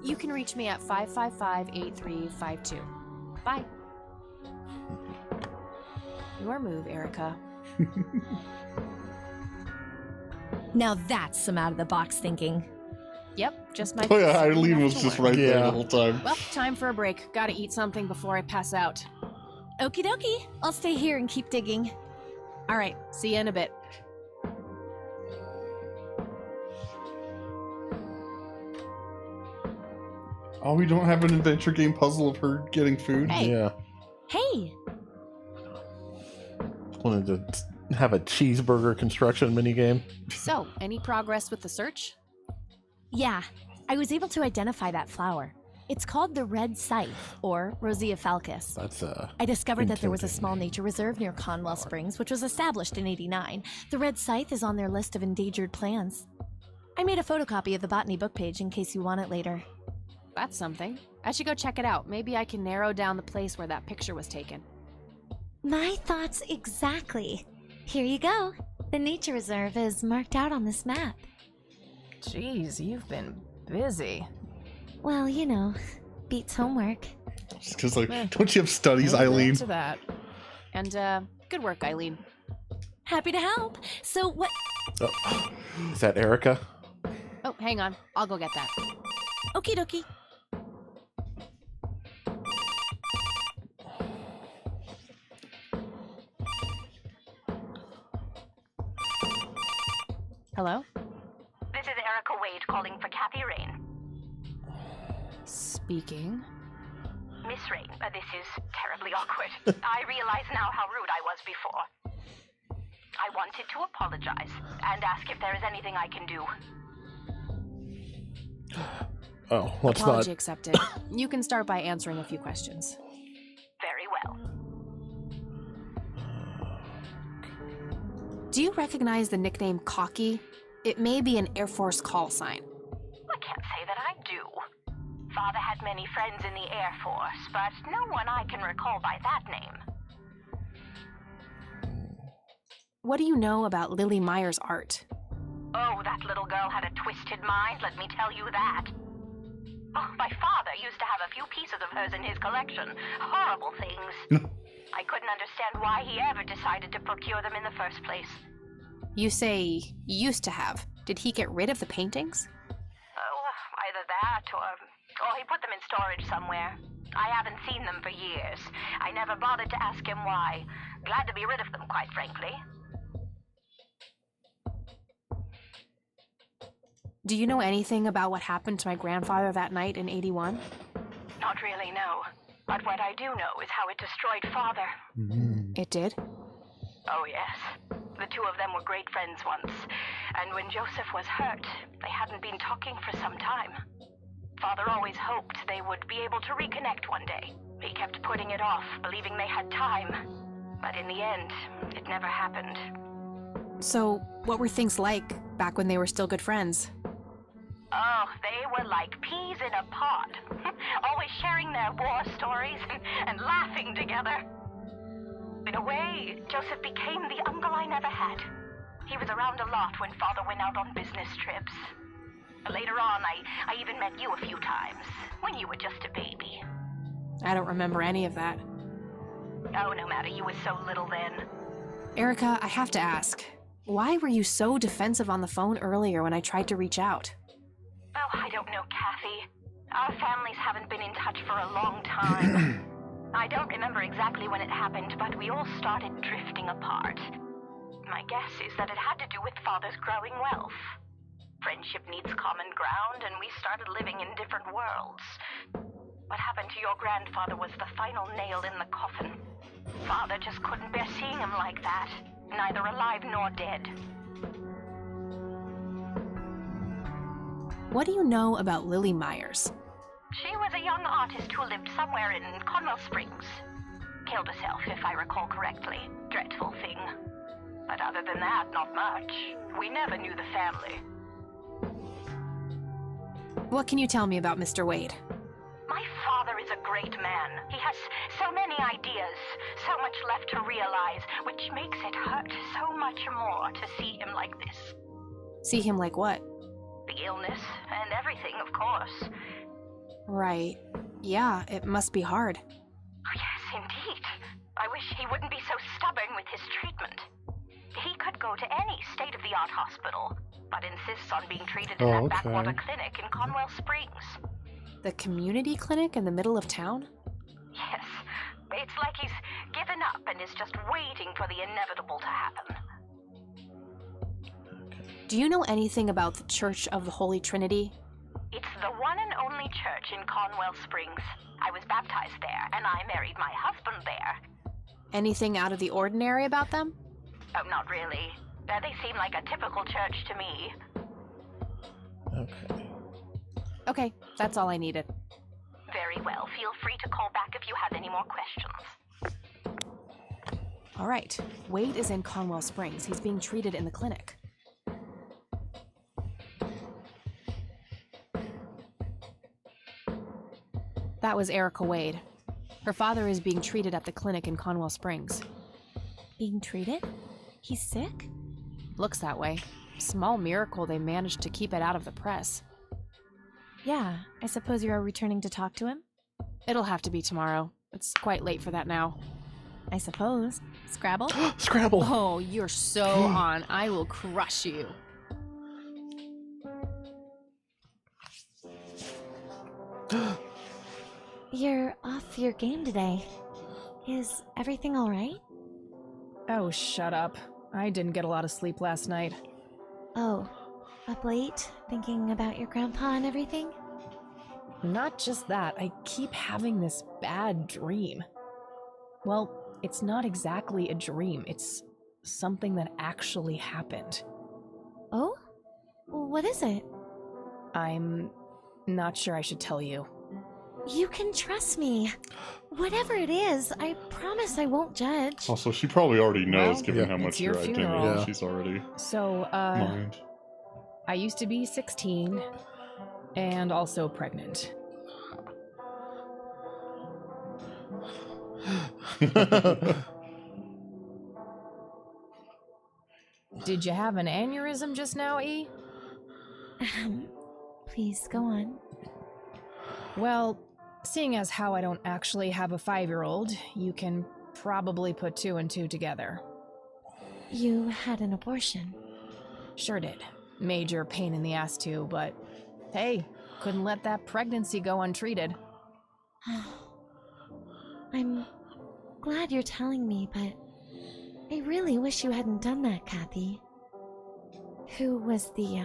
S3: You can reach me at 555-8352. Bye. Your move, Erica.
S7: Now that's some out-of-the-box thinking.
S3: Yep, just my...
S2: Oh yeah, Eileen was
S3: to
S2: just
S3: learn.
S2: right there the whole time.
S3: Well, time for a break. Gotta eat something before I pass out.
S7: Okie dokie. I'll stay here and keep digging.
S3: All right, see you in a bit.
S2: Oh, we don't have an adventure game puzzle of her getting food?
S3: Hey.
S1: Yeah.
S7: Hey!
S1: Wanted to have a cheeseburger construction minigame.
S3: So, any progress with the search?
S7: Yeah, I was able to identify that flower. It's called the red scythe, or Rosea falcus.
S1: That's
S7: I discovered that there was a small nature reserve near Conwell Springs, which was established in '89. The red scythe is on their list of endangered plants. I made a photocopy of the botany book page in case you want it later.
S3: That's something. I should go check it out. Maybe I can narrow down the place where that picture was taken.
S7: My thoughts exactly. Here you go. The nature reserve is marked out on this map.
S8: Jeez, you've been busy.
S7: Well, you know, beats homework.
S2: Because, like, don't you have studies, Eileen?
S3: To that. And, good work, Eileen.
S7: Happy to help. So what...
S1: Oh, is that Erica?
S3: Oh, hang on. I'll go get that.
S7: Okie dokie.
S3: Hello?
S12: This is Erica Wade calling for Kathy Rain.
S3: Speaking.
S12: Miss Rain, this is terribly awkward. I realize now how rude I was before. I wanted to apologize and ask if there is anything I can do.
S1: Oh, let's
S3: Apology
S1: not.
S3: accepted. You can start by answering a few questions.
S12: Very well.
S3: Do you recognize the nickname Cocky? It may be an Air Force call sign.
S12: I can't say that I do. Father had many friends in the Air Force, but no one I can recall by that name.
S3: What do you know about Lily Meyer's art?
S12: Oh, that little girl had a twisted mind, let me tell you that. Oh, my father used to have a few pieces of hers in his collection. Horrible things. I couldn't understand why he ever decided to procure them in the first place.
S3: You say used to have. Did he get rid of the paintings?
S12: Oh, either that or he put them in storage somewhere. I haven't seen them for years. I never bothered to ask him why. Glad to be rid of them, quite frankly.
S3: Do you know anything about what happened to my grandfather that night in '81?
S12: Not really, no. But what I do know is how it destroyed Father.
S3: It did?
S12: Oh, yes. The two of them were great friends once. And when Joseph was hurt, they hadn't been talking for some time. Father always hoped they would be able to reconnect one day. He kept putting it off, believing they had time. But in the end, it never happened.
S3: So, what were things like back when they were still good friends?
S12: Oh, they were like peas in a pod. Always sharing their war stories and laughing together. In a way, Joseph became the uncle I never had. He was around a lot when Father went out on business trips. Later on, I even met you a few times, when you were just a baby.
S3: I don't remember any of that.
S12: Oh, no matter, you were so little then.
S3: Erica, I have to ask. Why were you so defensive on the phone earlier when I tried to reach out?
S12: Oh, I don't know, Kathy. Our families haven't been in touch for a long time. I don't remember exactly when it happened, but we all started drifting apart. My guess is that it had to do with Father's growing wealth. Friendship needs common ground, and we started living in different worlds. What happened to your grandfather was the final nail in the coffin. Father just couldn't bear seeing him like that, neither alive nor dead.
S3: What do you know about Lily Myers?
S12: She was a young artist who lived somewhere in Conwell Springs. Killed herself, if I recall correctly. Dreadful thing. But other than that, not much. We never knew the family.
S3: What can you tell me about Mr. Wade?
S12: My father is a great man. He has so many ideas, so much left to realize, which makes it hurt so much more to see him like this.
S3: See him like what?
S12: The illness and everything, of course.
S3: Right. Yeah, it must be hard.
S12: Yes, indeed. I wish he wouldn't be so stubborn with his treatment. He could go to any state-of-the-art hospital, but insists on being treated in that backwater clinic in Conwell Springs.
S3: The community clinic in the middle of town?
S12: Yes. It's like he's given up and is just waiting for the inevitable to happen.
S3: Do you know anything about the Church of the Holy Trinity?
S12: It's the one and only church in Conwell Springs. I was baptized there, and I married my husband there.
S3: Anything out of the ordinary about them?
S12: Oh, not really. They seem like a typical church to me.
S1: Okay.
S3: Okay, that's all I needed.
S12: Very well. Feel free to call back if you have any more questions.
S3: All right. Wade is in Conwell Springs. He's being treated in the clinic. That was Erica Wade. Her father is being treated at the clinic in Conwell Springs.
S7: Being treated? He's sick?
S3: Looks that way. Small miracle they managed to keep it out of the press.
S7: Yeah, I suppose you are returning to talk to him?
S3: It'll have to be tomorrow. It's quite late for that now.
S7: I suppose. Scrabble?
S1: Scrabble!
S3: Oh, you're so on. I will crush you.
S7: You're off your game today. Is everything alright?
S8: Oh, shut up. I didn't get a lot of sleep last night.
S7: Oh, up late, thinking about your grandpa and everything?
S8: Not just that, I keep having this bad dream. Well, it's not exactly a dream, it's something that actually happened.
S7: Oh? What is it?
S8: I'm not sure I should tell you.
S7: You can trust me. Whatever it is, I promise I won't judge.
S2: Also, she probably already knows,
S8: Well,
S2: given how
S8: it's
S2: much
S8: your
S2: your identity
S8: funeral.
S1: Yeah.
S2: she's already
S8: So,
S2: mined.
S8: I used to be 16 and also pregnant. Did you have an aneurysm just now, E?
S7: Please, go on.
S8: Well, seeing as how I don't actually have a 5-year-old, you can probably put 2 and 2 together.
S7: You had an abortion.
S8: Sure did. Major pain in the ass too, but hey, couldn't let that pregnancy go untreated.
S7: I'm glad you're telling me, but I really wish you hadn't done that, Kathy. Who was the,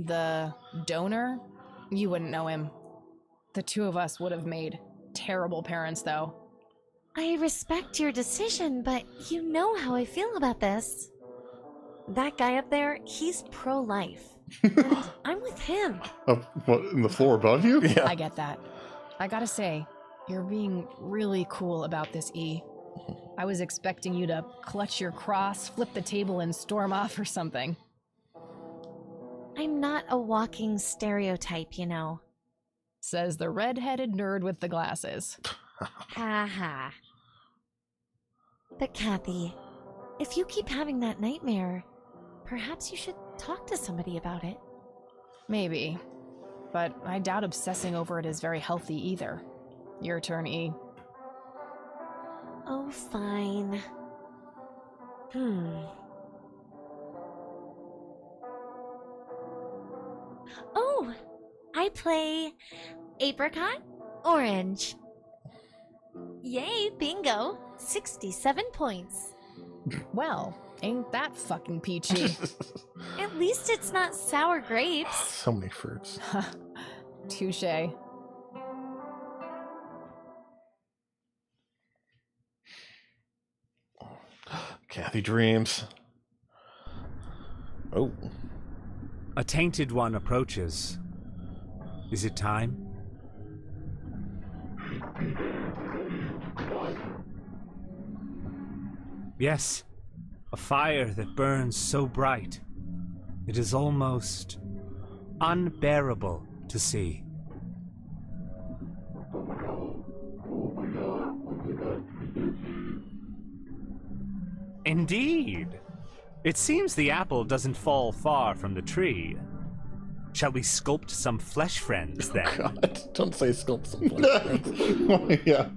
S8: The donor? You wouldn't know him. The two of us would have made terrible parents, though.
S7: I respect your decision, but you know how I feel about this. That guy up there, he's pro-life. And I'm with him.
S2: What, in the floor above you?
S8: I get that. I gotta say, you're being really cool about this, E. I was expecting you to clutch your cross, flip the table, and storm off or something.
S7: I'm not a walking stereotype, you know.
S8: Says the red-headed nerd with the glasses.
S7: Ha ha. But Kathy, if you keep having that nightmare, perhaps you should talk to somebody about it.
S8: Maybe. But I doubt obsessing over it is very healthy either. Your turn, E.
S7: Oh, fine. Oh, I play apricot, orange. Yay, bingo! 67 points.
S8: Well, ain't that fucking peachy?
S7: At least it's not sour grapes.
S1: So many fruits.
S8: Touche.
S1: Kathy dreams. Oh.
S13: A tainted one approaches. Is it time? Yes, a fire that burns so bright, it is almost unbearable to see. Indeed. It seems the apple doesn't fall far from the tree. Shall we sculpt some flesh friends then?
S1: Oh God, don't say sculpt some flesh friends.
S2: Yeah.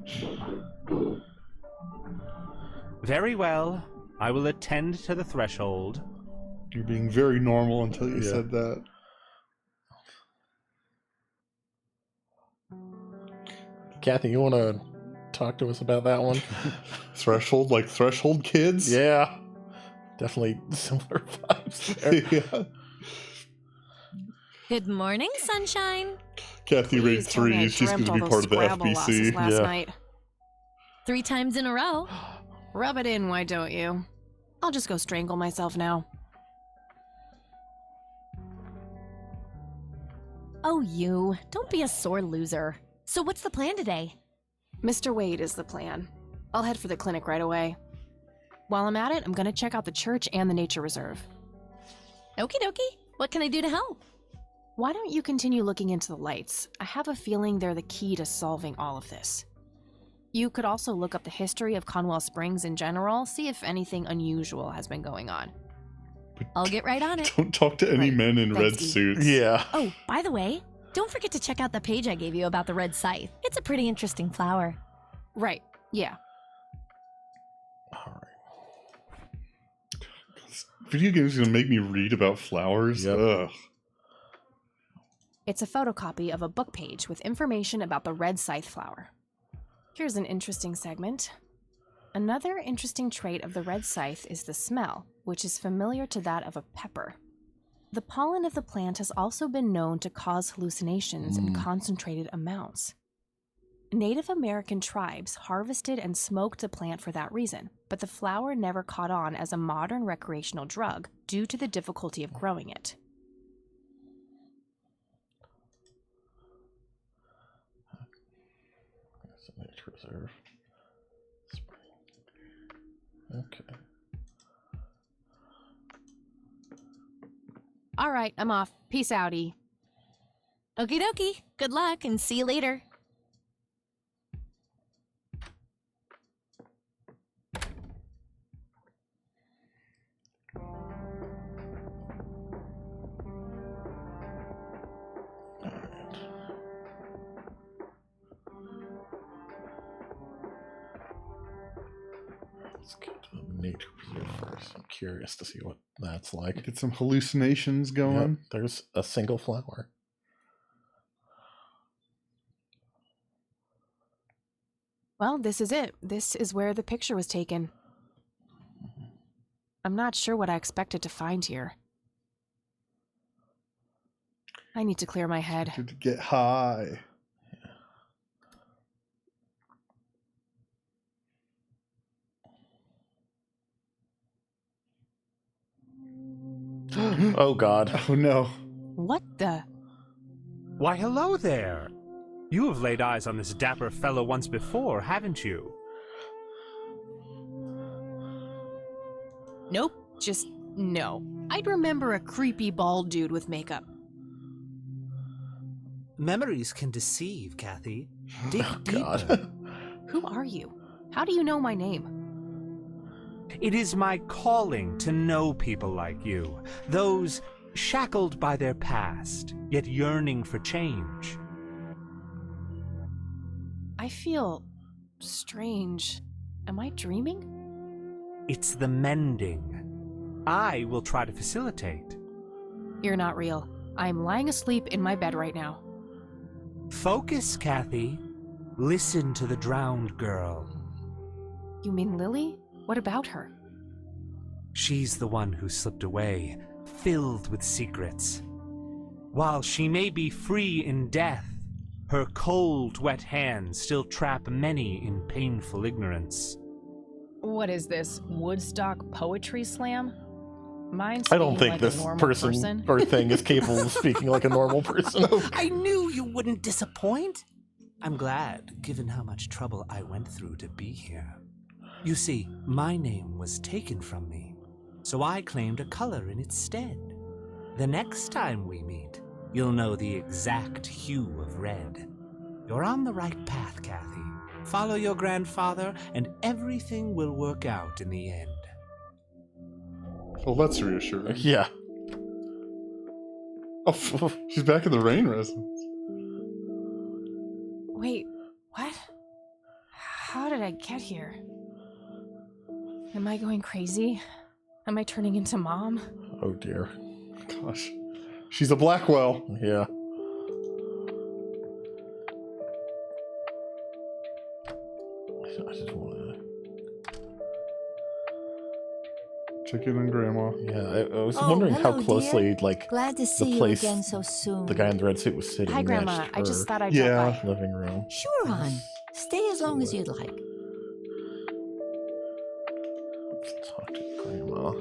S13: Very well. I will attend to the threshold.
S2: You're being very normal until you said that.
S1: Kathy, you want to talk to us about that one?
S2: Threshold, like Threshold Kids?
S1: Yeah. Definitely similar vibes there.
S2: Yeah.
S7: Good morning, sunshine.
S2: Kathy
S3: Please
S2: rate
S3: tell me I
S2: 3. She's going
S3: dreamt
S2: to
S3: all
S2: be
S3: those
S2: part of the
S3: Scrabble losses
S2: FBC.
S3: last night.
S7: 3 times in a row.
S3: Rub it in, why don't you? I'll just go strangle myself now.
S7: Oh, you. Don't be a sore loser. So what's the plan today?
S3: Mr. Wade is the plan. I'll head for the clinic right away. While I'm at it, I'm gonna check out the church and the nature reserve.
S7: Okie dokie. What can I do to help?
S3: Why don't you continue looking into the lights? I have a feeling they're the key to solving all of this. You could also look up the history of Conwell Springs in general, see if anything unusual has been going on.
S7: I'll get right on it.
S2: Don't talk to any men in red
S3: Thanks, E.
S2: suits.
S1: Yeah.
S7: Oh, by the way, don't forget to check out the page I gave you about the red scythe. It's a pretty interesting flower.
S3: Right, yeah.
S2: Video games are going to make me read about flowers?
S1: Yep.
S2: Ugh.
S3: It's a photocopy of a book page with information about the red scythe flower. Here's an interesting segment. Another interesting trait of the red scythe is the smell, which is familiar to that of a pepper. The pollen of the plant has also been known to cause hallucinations in concentrated amounts. Native American tribes harvested and smoked the plant for that reason, but the flower never caught on as a modern recreational drug due to the difficulty of growing it.
S1: That's a nature reserve. Okay.
S3: All right, I'm off. Peace outie.
S7: Okie dokie. Good luck and see you later.
S1: Let's get to the nature reserve first. I'm curious to see what that's like.
S2: Get some hallucinations going.
S1: Yep, there's a single flower.
S3: Well, this is it. This is where the picture was taken. I'm not sure what I expected to find here. I need to clear my head.
S2: Good to get high.
S1: Oh, God.
S2: Oh, no.
S3: What the?
S13: Why, hello there. You have laid eyes on this dapper fellow once before, haven't you?
S3: Nope, just no. I'd remember a creepy bald dude with makeup.
S6: Memories can deceive, Kathy. Dig deeper.
S1: God.
S3: Who are you? How do you know my name?
S13: It is my calling to know people like you, those shackled by their past, yet yearning for change.
S3: I feel strange. Am I dreaming?
S13: It's the mending. I will try to facilitate.
S3: You're not real. I'm lying asleep in my bed right now.
S13: Focus, Kathy. Listen to the drowned girl.
S3: You mean Lily? What about her?
S13: She's the one who slipped away, filled with secrets. While she may be free in death, her cold, wet hands still trap many in painful ignorance.
S8: What is this, Woodstock Poetry Slam? Mine's
S1: I don't
S8: speaking
S1: think
S8: like a
S1: this
S8: normal
S1: person or thing is capable of speaking like a normal person.
S6: I knew you wouldn't disappoint. I'm glad, given how much trouble I went through to be here. You see, my name was taken from me, so I claimed a color in its stead. The next time we meet, you'll know the exact hue of red. You're on the right path, Kathy. Follow your grandfather, and everything will work out in the end.
S2: Well, that's reassuring.
S1: Yeah.
S2: Oh, she's back in the rain residence.
S3: Wait, what? How did I get here? Am I going crazy? Am I turning into Mom?
S1: Oh dear.
S2: Gosh. She's a Blackwell.
S1: Yeah. I just want to
S2: check in on Grandma.
S1: Yeah, I was wondering how closely, like,
S14: glad to see
S1: the
S14: you
S1: place
S14: again so soon.
S1: the guy in the red suit was sitting.
S3: Hi, Grandma.
S1: matched
S3: I just
S1: her
S3: thought I'd drop by.
S1: living room.
S14: Sure, hon. Stay as long as you'd like.
S1: Let's talk to Grandma.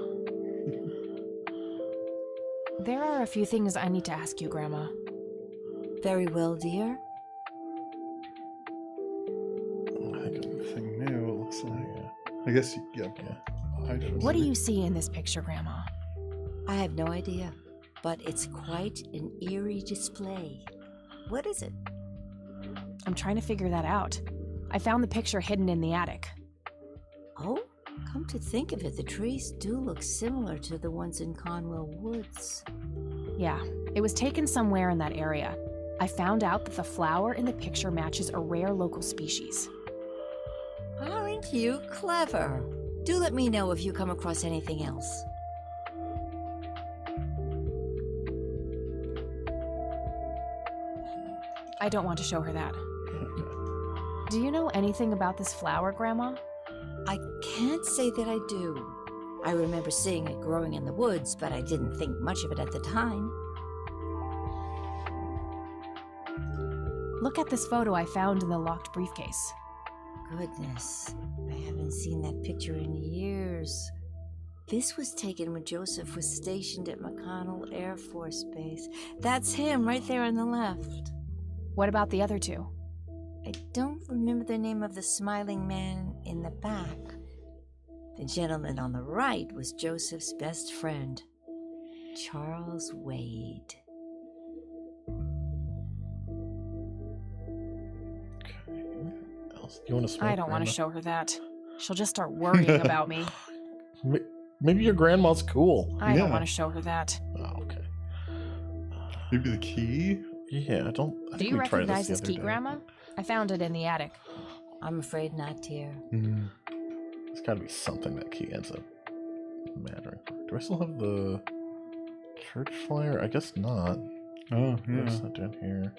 S3: There are a few things I need to ask you, Grandma.
S14: Very well, dear.
S2: Nothing new, it looks like. I guess, yeah.
S3: What do you see in this picture, Grandma?
S14: I have no idea, but it's quite an eerie display. What is it?
S3: I'm trying to figure that out. I found the picture hidden in the attic.
S14: Oh, come to think of it, the trees do look similar to the ones in Conwell Woods.
S3: Yeah, it was taken somewhere in that area. I found out that the flower in the picture matches a rare local species.
S14: Aren't you clever? Do let me know if you come across anything else.
S3: I don't want to show her that. Do you know anything about this flower, Grandma?
S14: I can't say that I do. I remember seeing it growing in the woods, but I didn't think much of it at the time.
S3: Look at this photo I found in the locked briefcase.
S14: Goodness, I haven't seen that picture in years. This was taken when Joseph was stationed at McConnell Air Force Base. That's him right there on the left.
S3: What about the other two?
S14: I don't remember the name of the smiling man in the back. The gentleman on the right was Joseph's best friend, Charles Wade.
S1: Okay. Else? You want to smoke?
S3: I don't want
S1: Grandma?
S3: to show her that. She'll just start worrying about me.
S1: Maybe your grandma's cool.
S3: I don't want to show her that.
S1: Oh, okay.
S2: Maybe the key?
S1: Yeah, I
S3: Do
S1: think
S3: you
S1: we tried
S3: recognize
S1: this
S3: this
S1: the
S3: key,
S1: other day.
S3: Grandma? I found it in the attic.
S14: I'm afraid not, dear.
S1: There's got to be something that key ends up mattering for. Do I still have the church flyer? I guess not.
S2: Oh, yeah.
S1: It's not down here.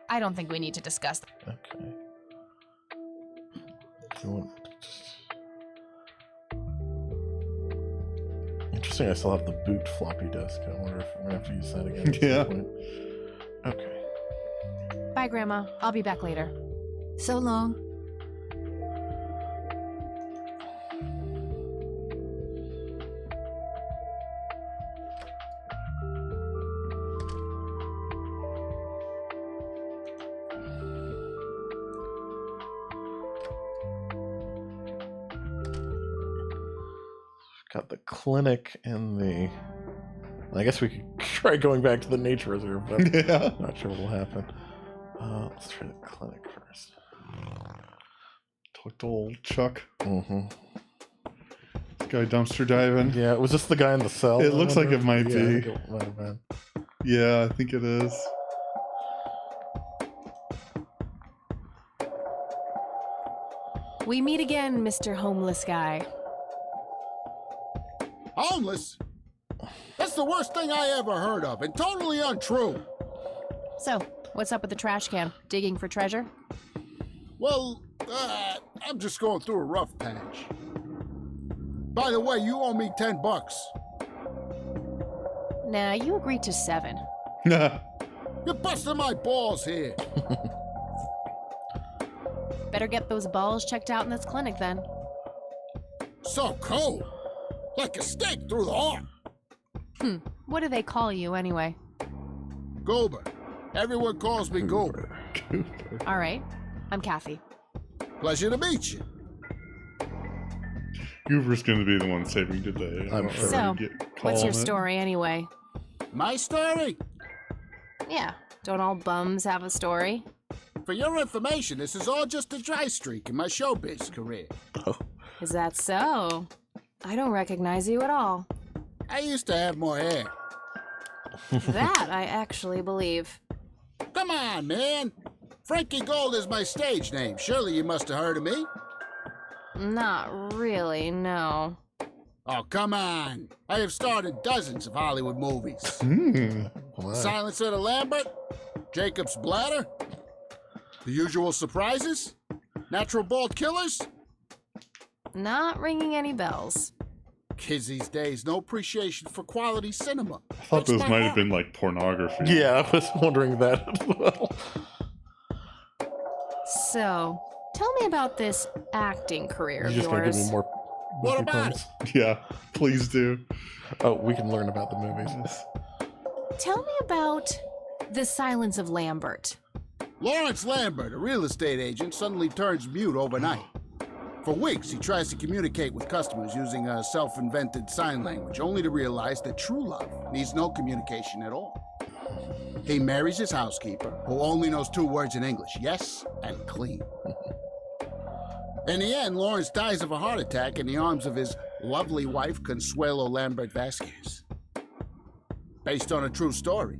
S3: I don't think we need to discuss that.
S1: Okay. Do you want... Interesting, I still have the boot floppy disk. I wonder if I'm going to have to use that again. at
S2: Yeah.
S1: some point. Okay.
S3: Bye, Grandma. I'll be back later.
S14: So long.
S1: Got the clinic and the... I guess we could try going back to the nature reserve, but
S2: Yeah.
S1: not sure what'll happen. Let's try the clinic first.
S2: Talk to old Chuck.
S1: Mm-hmm.
S2: Guy dumpster diving.
S1: Yeah, was this the guy in the cell?
S2: It
S1: I
S2: looks like
S1: wonder?
S2: it might
S1: Yeah, I
S2: be.
S1: think it might have been.
S2: Yeah, I think it is.
S3: We meet again, Mr. Homeless Guy.
S15: Homeless? That's the worst thing I ever heard of, and totally untrue.
S3: So, what's up with the trash can? Digging for treasure?
S15: Well, I'm just going through a rough patch. By the way, you owe me $10.
S3: Nah, you agreed to 7.
S15: You're busting my balls here.
S3: Better get those balls checked out in this clinic then.
S15: So cold. Like a stake through the heart.
S3: What do they call you anyway?
S15: Goober. Everyone calls me Goober.
S3: All right, I'm Kathy.
S15: Pleasure to meet you.
S2: Goober's going to be the one saving today.
S1: I'm sure.
S3: So, what's your story anyway?
S15: My story?
S3: Yeah, don't all bums have a story?
S15: For your information, this is all just a dry streak in my showbiz career.
S3: Is that so? I don't recognize you at all.
S15: I used to have more hair.
S3: That I actually believe.
S15: Come on, man. Frankie Gold is my stage name. Surely you must have heard of me.
S3: Not really, no.
S15: Oh, come on. I have starred in dozens of Hollywood movies. Silence of the Lambert, Jacob's Bladder, The Usual Surprises, Natural Bald Killers.
S3: Not ringing any bells.
S15: Kids these days, no appreciation for quality cinema.
S2: I thought those might have been like pornography.
S1: Yeah, I was wondering that as well.
S3: So, tell me about this acting career of
S1: You're just gonna give
S3: yours.
S1: me more
S15: What
S1: movie
S15: about
S1: puns?
S2: Yeah, please do.
S1: Oh, we can learn about the movies.
S3: Tell me about The Silence of Lambert.
S15: Lawrence Lambert, a real estate agent, suddenly turns mute overnight. For weeks, he tries to communicate with customers using a self-invented sign language, only to realize that true love needs no communication at all. He marries his housekeeper, who only knows 2 words in English, yes and clean. In the end, Lawrence dies of a heart attack in the arms of his lovely wife, Consuelo Lambert Vasquez. Based on a true story.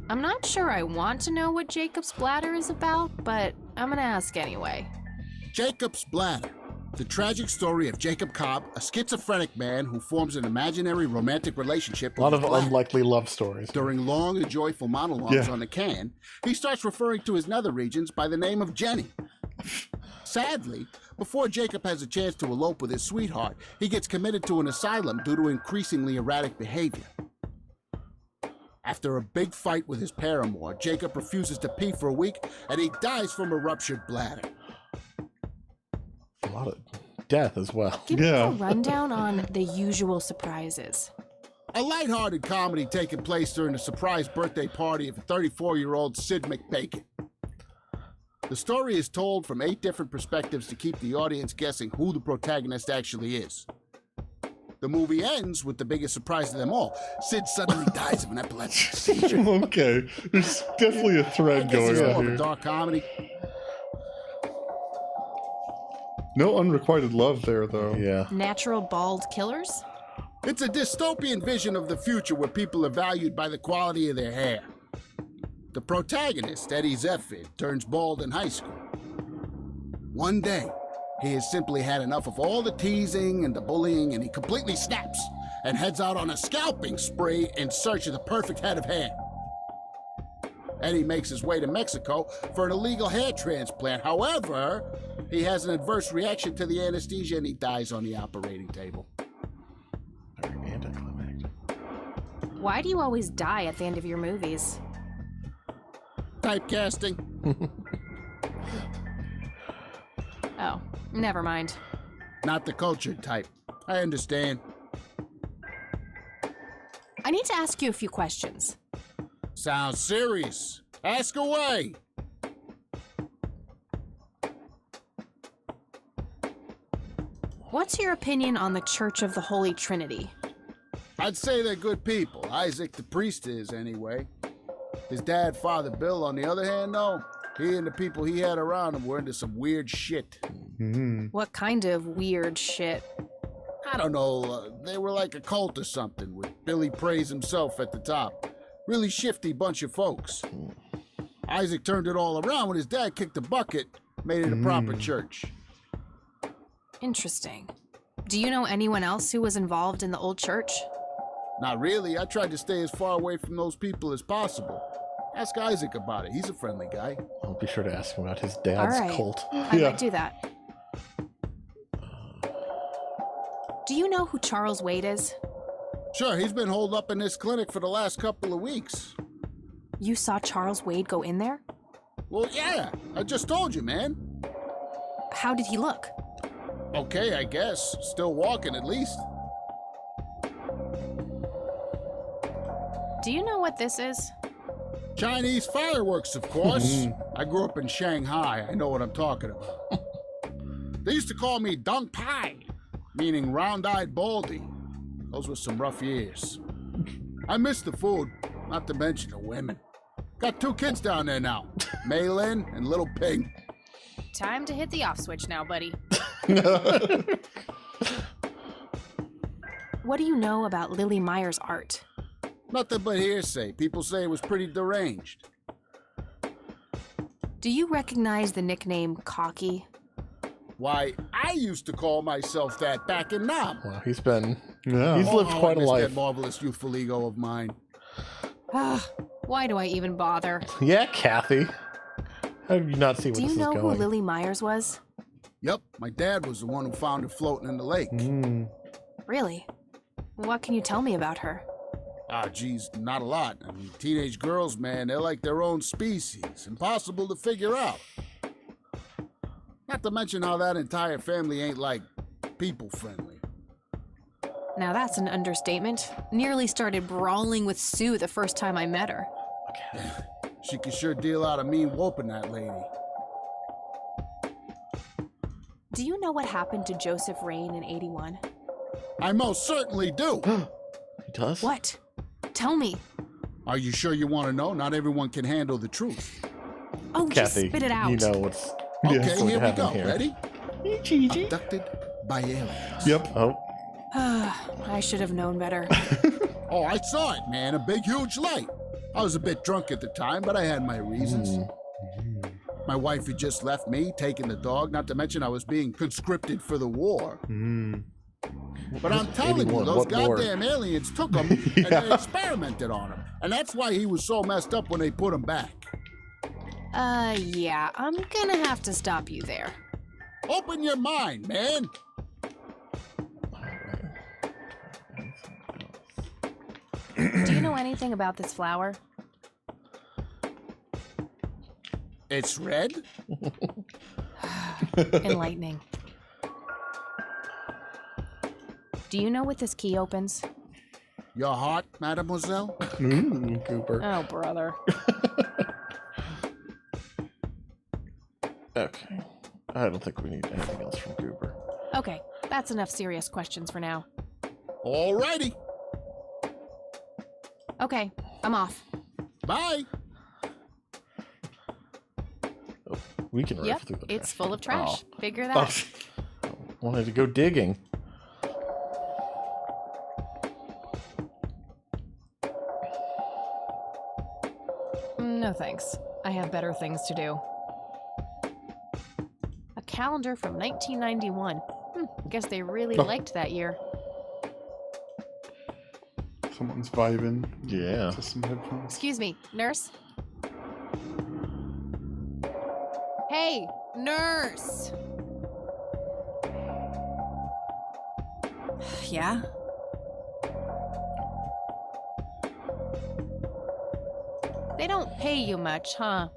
S3: I'm not sure I want to know what Jacob's Bladder is about, but I'm gonna ask anyway.
S15: Jacob's Bladder. The tragic story of Jacob Cobb, a schizophrenic man who forms an imaginary romantic relationship
S1: A lot
S15: with
S1: of
S15: his bladder.
S1: unlikely love stories.
S15: During long and joyful monologues
S1: Yeah.
S15: on the can, he starts referring to his nether regions by the name of Jenny. Sadly, before Jacob has a chance to elope with his sweetheart, he gets committed to an asylum due to increasingly erratic behavior. After a big fight with his paramour, Jacob refuses to pee for a week, and he dies from a ruptured bladder.
S1: A lot of death as well.
S3: Give me a rundown on The Usual Surprises.
S15: A lighthearted comedy taking place during the surprise birthday party of 34-year-old Sid McBacon. The story is told from 8 different perspectives to keep the audience guessing who the protagonist actually is. The movie ends with the biggest surprise of them all. Sid suddenly dies of an epileptic seizure.
S2: Okay, there's definitely a thread
S15: This is
S2: going
S15: more
S2: on
S15: of a
S2: here.
S15: dark comedy.
S2: No unrequited love there, though.
S1: Yeah.
S3: Natural Bald Killers?
S15: It's a dystopian vision of the future where people are valued by the quality of their hair. The protagonist, Eddie Zephyr, turns bald in high school. One day, he has simply had enough of all the teasing and the bullying, and he completely snaps and heads out on a scalping spree in search of the perfect head of hair. Eddie makes his way to Mexico for an illegal hair transplant. However, he has an adverse reaction to the anesthesia and he dies on the operating table.
S1: Very anticlimactic.
S3: Why do you always die at the end of your movies?
S15: Typecasting.
S3: Oh, never mind.
S15: Not the cultured type. I understand.
S3: I need to ask you a few questions.
S15: Sounds serious. Ask away.
S3: What's your opinion on the Church of the Holy Trinity?
S15: I'd say they're good people. Isaac the priest is, anyway. His dad, Father Bill, on the other hand, though, he and the people he had around him were into some weird shit.
S3: What kind of weird shit?
S15: I don't know, they were like a cult or something, with Billy Praise himself at the top. Really shifty bunch of folks. Isaac turned it all around when his dad kicked the bucket, made it a proper church.
S3: Interesting. Do you know anyone else who was involved in the old church?
S15: Not really. I tried to stay as far away from those people as possible. Ask Isaac about it. He's a friendly guy.
S1: I'll be sure to ask him about his
S3: All
S1: dad's
S3: right.
S1: cult.
S3: I might do that. Do you know who Charles Wade is?
S15: Sure, he's been holed up in this clinic for the last couple of weeks.
S3: You saw Charles Wade go in there?
S15: Well, yeah, I just told you, man.
S3: How did he look?
S15: Okay, I guess. Still walking, at least.
S3: Do you know what this is?
S15: Chinese fireworks, of course. I grew up in Shanghai. I know what I'm talking about. They used to call me Dong Pai, meaning round-eyed baldy. Those were some rough years. I miss the food, not to mention the women. Got 2 kids down there now, Maylin and Little Ping.
S3: Time to hit the off switch now, buddy. What do you know about Lily Meyer's art?
S15: Nothing but hearsay. People say it was pretty deranged.
S3: Do you recognize the nickname Cocky?
S15: Why, I used to call myself that back in Nam.
S1: Well, he's been...
S2: Yeah.
S1: He's lived quite a
S15: I miss
S1: life.
S15: that marvelous youthful ego of mine.
S3: Why do I even bother?
S1: Yeah, Kathy. How did you not see where
S3: Do
S1: this
S3: you
S1: is
S3: know who
S1: going?
S3: Lily Myers was?
S15: Yep, my dad was the one who found her floating in the lake.
S3: Really? What can you tell me about her?
S15: Ah, geez, not a lot. I mean, teenage girls, man, they're like their own species. Impossible to figure out. Not to mention how that entire family ain't, like, people-friendly.
S3: Now that's an understatement. Nearly started brawling with Sue the first time I met her.
S15: She can sure deal out a mean whooping, that lady.
S3: Do you know what happened to Joseph Rain in 81?
S15: I most certainly do.
S1: He does?
S3: What? Tell me.
S15: Are you sure you want to know? Not everyone can handle the truth.
S3: Oh, just
S1: Kathy,
S3: spit it out.
S1: you know what's
S15: Okay,
S1: going to
S15: here we
S1: happen
S15: go.
S1: here.
S15: Ready? Abducted by aliens.
S2: Yep.
S1: Oh.
S3: I should have known better.
S15: Oh, I saw it, man. A big, huge light. I was a bit drunk at the time, but I had my reasons. My wife had just left me, taking the dog, not to mention I was being conscripted for the war. But I'm telling you,
S1: 81,
S15: those
S1: what war?
S15: goddamn aliens took him and they experimented on him. And that's why he was so messed up when they put him back.
S3: Yeah, I'm gonna have to stop you there.
S15: Open your mind, man.
S3: Do you know anything about this flower?
S15: It's red?
S3: Enlightening. Do you know what this key opens?
S15: Your heart, mademoiselle?
S1: Cooper.
S3: Oh, brother.
S1: Okay. I don't think we need anything else from Cooper.
S3: Okay, that's enough serious questions for now.
S15: Alrighty.
S3: Okay, I'm off.
S15: Bye.
S1: Oh, we can riff
S3: Yep,
S1: through the
S3: it's
S1: trash.
S3: full of trash.
S1: Oh.
S3: Figure that.
S1: Wanted to go digging.
S8: No thanks. I have better things to do.
S3: A calendar from 1991. Guess they really
S2: Oh.
S3: liked that year.
S2: Someone's vibing.
S1: Yeah.
S2: To some headphones.
S3: Excuse me, nurse? Hey, nurse!
S16: Yeah?
S3: They don't pay you much, huh?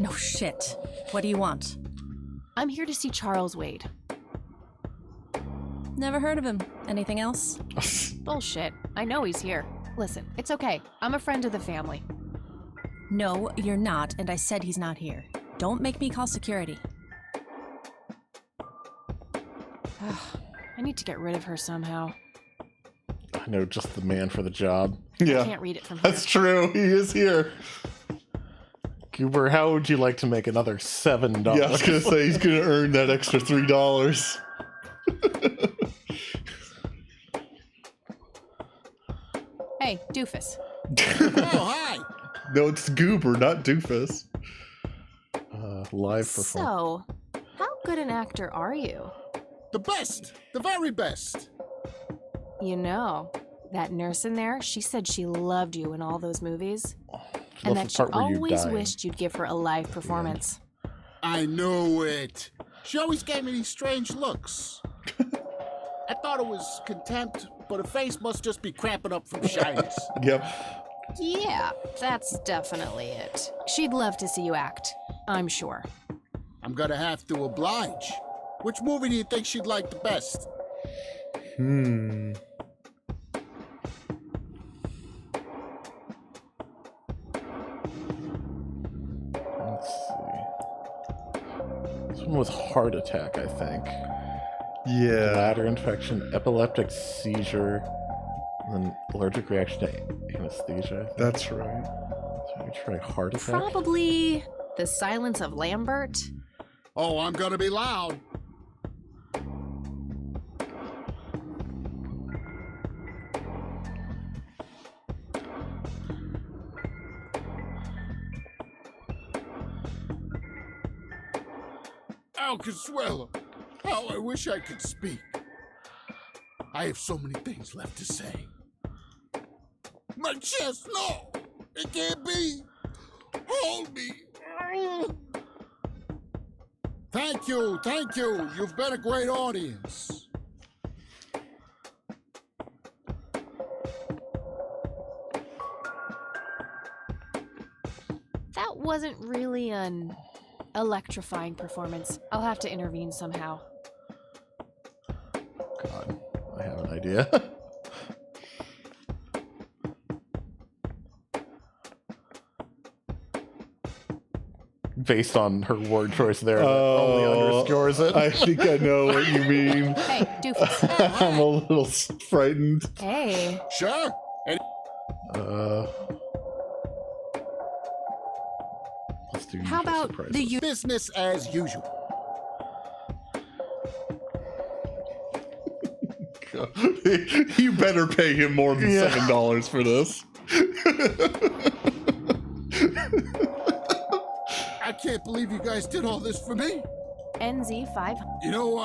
S16: No shit. What do you want?
S3: I'm here to see Charles Wade.
S16: Never heard of him. Anything else?
S3: Bullshit. I know he's here. Listen, it's okay. I'm a friend of the family.
S16: No, you're not, and I said he's not here. Don't make me call security.
S3: I need to get rid of her somehow.
S1: I know just the man for the job.
S2: Yeah.
S3: I can't read it from here.
S2: That's true. He is here.
S1: Cooper, how would you like to make another $7?
S2: Yeah, I was gonna say he's gonna earn that extra $3.
S3: Hey, doofus.
S15: Oh, hi.
S2: No, it's Goober, not Doofus.
S1: Live performance.
S3: So, how good an actor are you?
S15: The best. The very best.
S3: You know, that nurse in there, she said she loved you in all those movies. And
S1: That's
S3: that
S1: the
S3: she
S1: part where you
S3: always
S1: die.
S3: wished you'd give her a live performance.
S15: I knew it. She always gave me these strange looks. I thought it was contempt, but her face must just be cramping up from shyness.
S2: Yep.
S3: Yeah, that's definitely it. She'd love to see you act, I'm sure.
S15: I'm gonna have to oblige. Which movie do you think she'd like the best?
S1: Let's see. This one was heart attack, I think.
S2: Yeah.
S1: Bladder infection, epileptic seizure, and then allergic reaction to anesthesia.
S2: That's right.
S1: So we try heart attack.
S3: Probably The Silence of Lambert.
S15: Oh, I'm gonna be loud. Al Consuelo, how I wish I could speak. I have so many things left to say. My chest, no! It can't be! Hold me! Thank you, thank you. You've been a great audience.
S3: That wasn't really an electrifying performance. I'll have to intervene somehow.
S1: God, I have an idea. Based on her word choice there, that only underscores it.
S2: I think I know what you mean.
S3: Hey, doofus.
S2: I'm a little frightened.
S3: Hey.
S15: Sure.
S1: Let's do
S3: How about the
S15: business as usual?
S2: You better pay him more than $7 for this.
S15: I can't believe you guys did all this for me.
S3: NZ5.
S15: You know,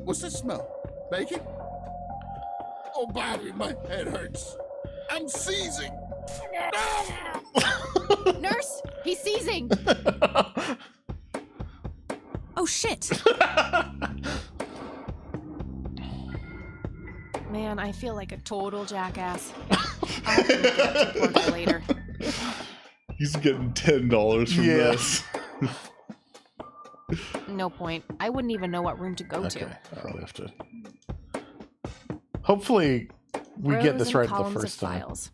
S15: what's that smell? Bacon? Oh, Bobby, my head hurts. I'm seizing.
S3: Nurse, he's seizing.
S16: Oh, shit.
S3: Man, I feel like a total jackass. I'll have to make it up to Porter later.
S2: He's getting $10 from this.
S3: No point. I wouldn't even know what room to go
S1: Okay,
S3: to.
S1: probably have to. Hopefully, we get
S3: Rows
S1: this
S3: and
S1: right the
S3: columns
S1: first
S3: of
S1: time.
S3: files.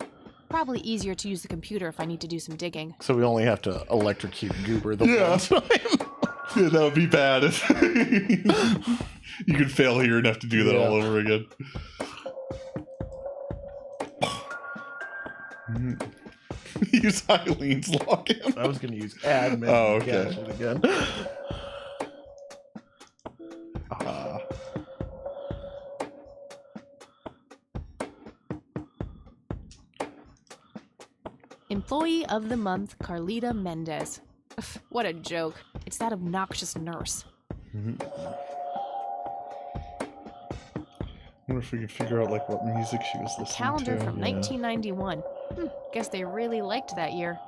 S3: Probably easier to use the computer if I need to do some digging.
S1: So we only have to electrocute Goober the
S2: Yeah.
S1: one time.
S2: Yeah, that would be bad if you could fail here and have to do that all over again. Use Eileen's login.
S1: I was going to use admin.
S2: Oh,
S1: and
S2: okay.
S1: catch it again.
S3: Employee of the Month, Carlita Mendez. Ugh, what a joke. It's that obnoxious nurse.
S2: I wonder if we could figure out like what music she was listening
S3: Calendar
S2: to.
S3: from 1991. Guess they really liked that year.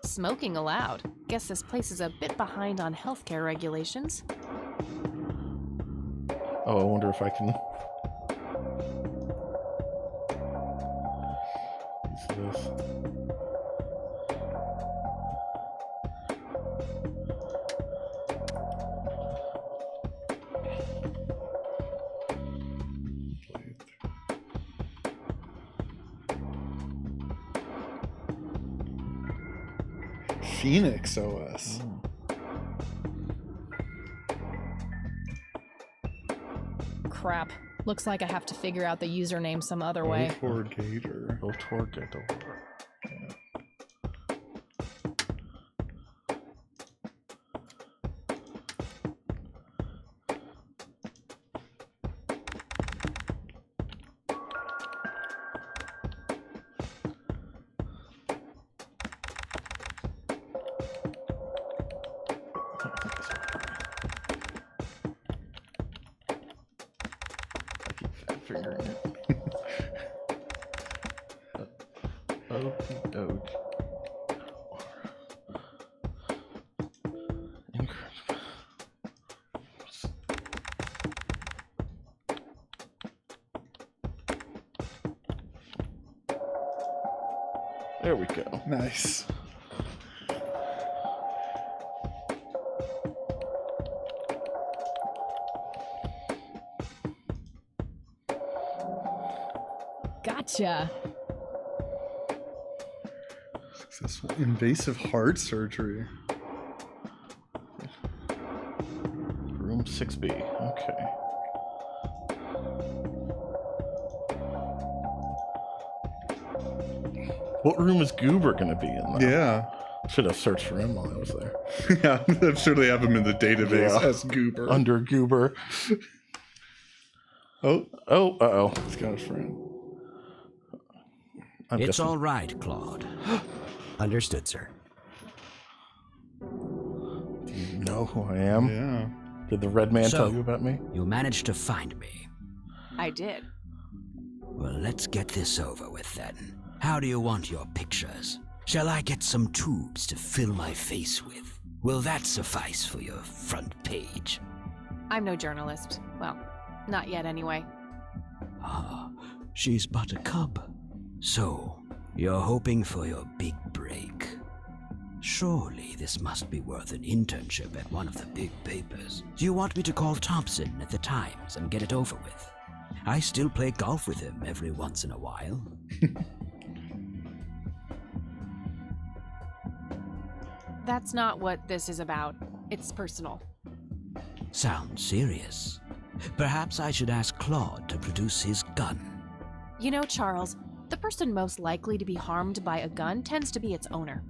S3: Smoking allowed. Guess this place is a bit behind on healthcare regulations.
S1: Oh, I wonder if I can use this.
S2: Phoenix OS.
S8: Crap. Looks like I have to figure out the username some other way.
S2: Gator.
S1: Gator. figuring it. Okey doke. There we go.
S2: Nice.
S8: Gotcha.
S2: Successful invasive heart surgery.
S1: Room 6B. Okay. What room is Goober going to be in, though?
S2: Yeah.
S1: Should have searched for him while I was there.
S2: Yeah, I'm sure they have him in the database
S1: Yeah.
S2: as Goober.
S1: Under Goober.
S2: Oh.
S1: Oh, uh-oh.
S2: He's got a friend.
S1: I'm
S17: It's
S1: guessing-
S17: all right, Claude. Understood, sir.
S1: Do you know who I am?
S2: Yeah.
S1: Did the red man
S17: So,
S1: tell you about me?
S17: You managed to find me.
S3: I did.
S17: Well, let's get this over with then. How do you want your pictures? Shall I get some tubes to fill my face with? Will that suffice for your front page?
S3: I'm no journalist. Well, not yet anyway.
S17: Ah, she's but a cub. So, you're hoping for your big break. Surely this must be worth an internship at one of the big papers. Do you want me to call Thompson at the Times and get it over with? I still play golf with him every once in a while.
S3: That's not what this is about. It's personal.
S17: Sounds serious. Perhaps I should ask Claude to produce his gun.
S3: You know, Charles, the person most likely to be harmed by a gun tends to be its owner.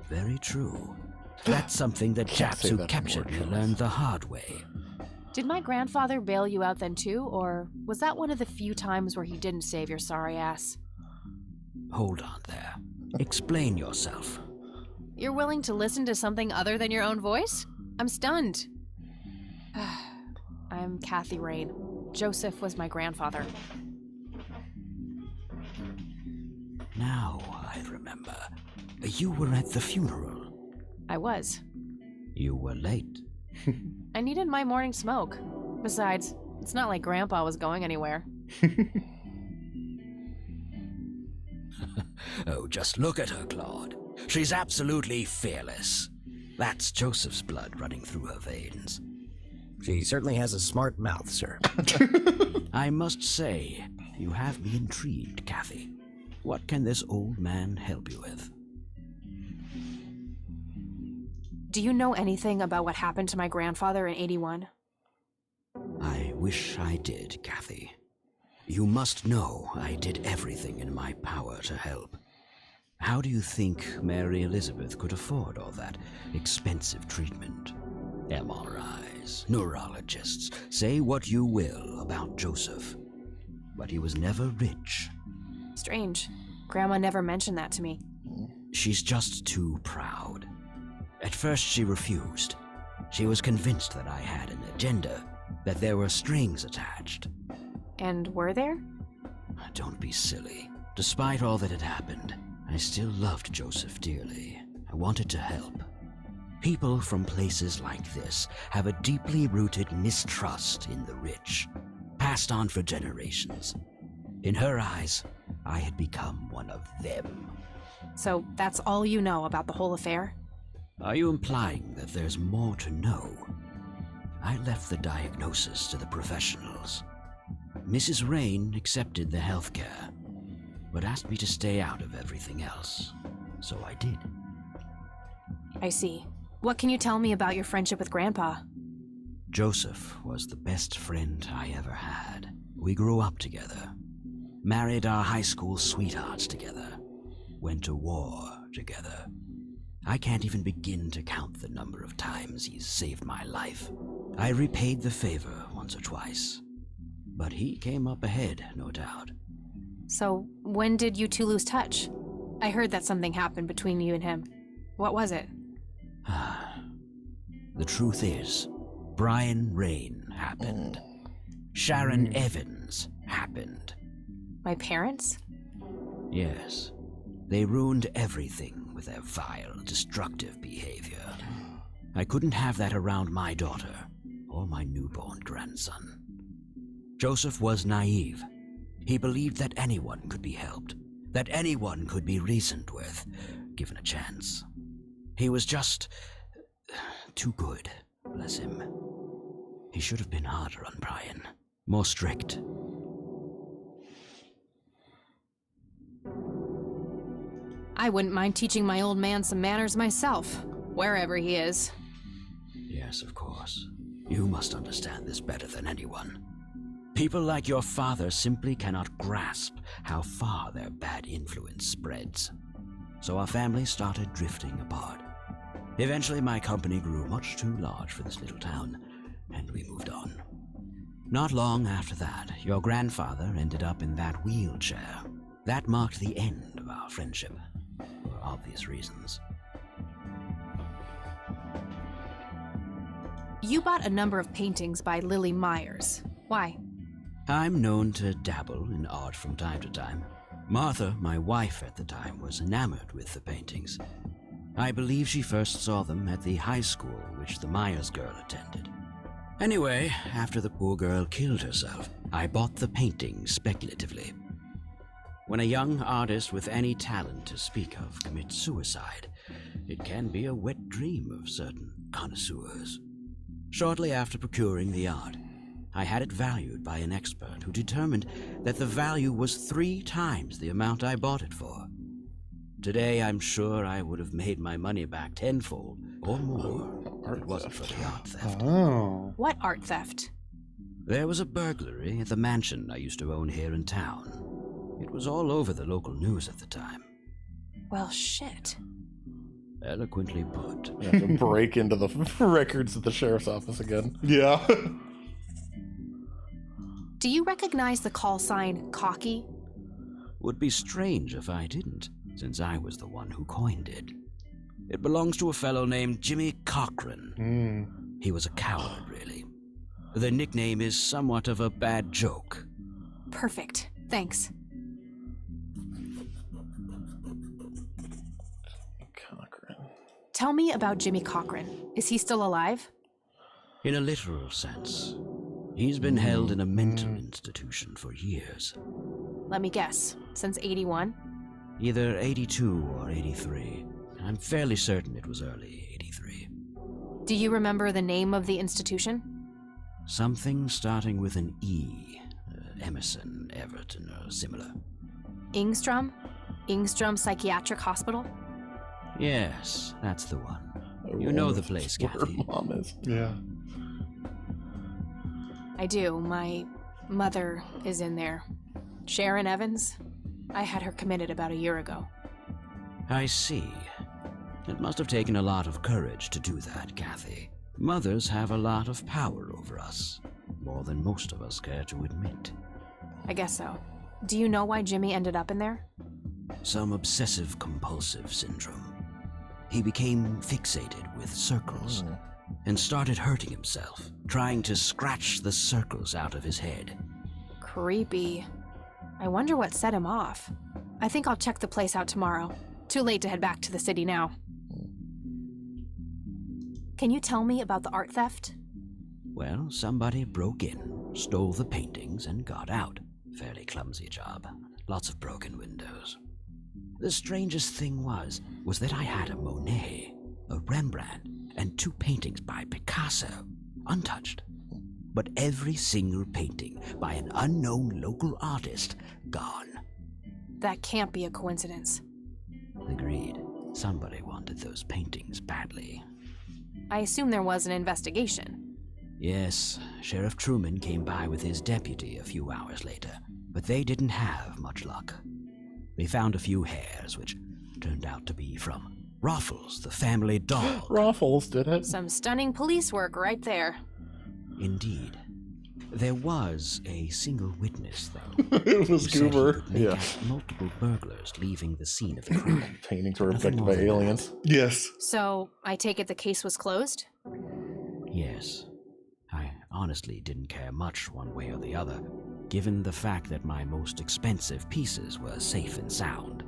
S17: Very true. That's something that
S1: Can't
S17: chaps
S1: say
S17: who
S1: that
S17: captured me
S1: anymore,
S17: learned the hard way.
S3: Did my grandfather bail you out then too, or was that one of the few times where he didn't save your sorry ass?
S17: Hold on there. Explain yourself.
S3: You're willing to listen to something other than your own voice? I'm stunned. I'm Kathy Rain. Joseph was my grandfather.
S17: Now I remember. You were at the funeral.
S3: I was.
S17: You were late.
S3: I needed my morning smoke. Besides, it's not like Grandpa was going anywhere.
S17: Oh, just look at her, Claude. She's absolutely fearless. That's Joseph's blood running through her veins. She certainly has a smart mouth, sir. I must say, you have me intrigued, Kathy. What can this old man help you with?
S3: Do you know anything about what happened to my grandfather in '81?
S17: I wish I did, Kathy. You must know I did everything in my power to help. How do you think Mary Elizabeth could afford all that expensive treatment? MRIs, neurologists, say what you will about Joseph. But he was never rich.
S3: Strange. Grandma never mentioned that to me.
S17: She's just too proud. At first she refused. She was convinced that I had an agenda, that there were strings attached.
S3: And were there?
S17: Don't be silly. Despite all that had happened, I still loved Joseph dearly. I wanted to help. People from places like this have a deeply rooted mistrust in the rich, passed on for generations. In her eyes, I had become one of them.
S3: So that's all you know about the whole affair?
S17: Are you implying that there's more to know? I left the diagnosis to the professionals. Mrs. Rain accepted the health care, but asked me to stay out of everything else. So I did.
S3: I see. What can you tell me about your friendship with Grandpa?
S17: Joseph was the best friend I ever had. We grew up together, married our high school sweethearts together, went to war together. I can't even begin to count the number of times he's saved my life. I repaid the favor once or twice, but he came up ahead, no doubt.
S3: So, when did you two lose touch? I heard that something happened between you and him. What was it?
S17: The truth is, Brian Rain happened. Sharon Evans happened.
S3: My parents?
S17: Yes. They ruined everything with their vile, destructive behavior. I couldn't have that around my daughter or my newborn grandson. Joseph was naive. He believed that anyone could be helped, that anyone could be reasoned with, given a chance. He was just too good, bless him. He should have been harder on Brian, more strict.
S3: I wouldn't mind teaching my old man some manners myself, wherever he is.
S17: Yes, of course. You must understand this better than anyone. People like your father simply cannot grasp how far their bad influence spreads. So our family started drifting apart. Eventually, my company grew much too large for this little town, and we moved on. Not long after that, your grandfather ended up in that wheelchair. That marked the end of our friendship, for obvious reasons.
S3: You bought a number of paintings by Lily Myers. Why?
S17: I'm known to dabble in art from time to time. Martha, my wife at the time, was enamored with the paintings. I believe she first saw them at the high school which the Myers girl attended. Anyway, after the poor girl killed herself, I bought the paintings speculatively. When a young artist with any talent to speak of commits suicide, it can be a wet dream of certain connoisseurs. Shortly after procuring the art, I had it valued by an expert who determined that the value was 3 times the amount I bought it for. Today, I'm sure I would have made my money back tenfold or more if it wasn't for the art theft.
S2: Oh.
S3: What art theft?
S17: There was a burglary at the mansion I used to own here in town. It was all over the local news at the time.
S3: Well, shit.
S17: Eloquently put.
S1: You have to break into the records at the sheriff's office again.
S2: Yeah.
S3: Do you recognize the call sign Cocky?
S17: Would be strange if I didn't, since I was the one who coined it. It belongs to a fellow named Jimmy Cochran. He was a coward, really. The nickname is somewhat of a bad joke.
S3: Perfect. Thanks.
S1: Cochran.
S3: Tell me about Jimmy Cochran. Is he still alive?
S17: In a literal sense. He's been held in a mental institution for years.
S3: Let me guess. Since 81?
S17: Either 82 or 83. I'm fairly certain it was early 83.
S3: Do you remember the name of the institution?
S17: Something starting with an E. Emerson, Everton, or similar.
S3: Ingstrom? Ingstrom Psychiatric Hospital?
S17: Yes, that's the one. You know the place, Kathy.
S1: Mom is.
S2: Yeah.
S3: I do. My mother is in there. Sharon Evans? I had her committed about a year ago.
S17: I see. It must have taken a lot of courage to do that, Kathy. Mothers have a lot of power over us. More than most of us care to admit.
S3: I guess so. Do you know why Jimmy ended up in there?
S17: Some obsessive-compulsive syndrome. He became fixated with circles and started hurting himself, trying to scratch the circles out of his head.
S3: Creepy. I wonder what set him off. I think I'll check the place out tomorrow. Too late to head back to the city now. Can you tell me about the art theft?
S17: Well, somebody broke in, stole the paintings, and got out. Fairly clumsy job. Lots of broken windows. The strangest thing was that I had a Monet, a Rembrandt, and 2 paintings by Picasso, untouched. But every single painting by an unknown local artist, gone.
S3: That can't be a coincidence.
S17: Agreed. Somebody wanted those paintings badly.
S3: I assume there was an investigation.
S17: Yes, Sheriff Truman came by with his deputy a few hours later, but they didn't have much luck. They found a few hairs, which turned out to be from Ruffles, the family dog.
S1: Ruffles did it.
S3: Some stunning police work right there.
S17: Indeed. There was a single witness, though.
S1: It was Goober.
S17: Yeah. Multiple burglars leaving the scene of the crime.
S1: Paintings were infected by aliens.
S2: Yes.
S3: So, I take it the case was closed?
S17: Yes. I honestly didn't care much one way or the other. given the fact that my most expensive pieces were safe and sound.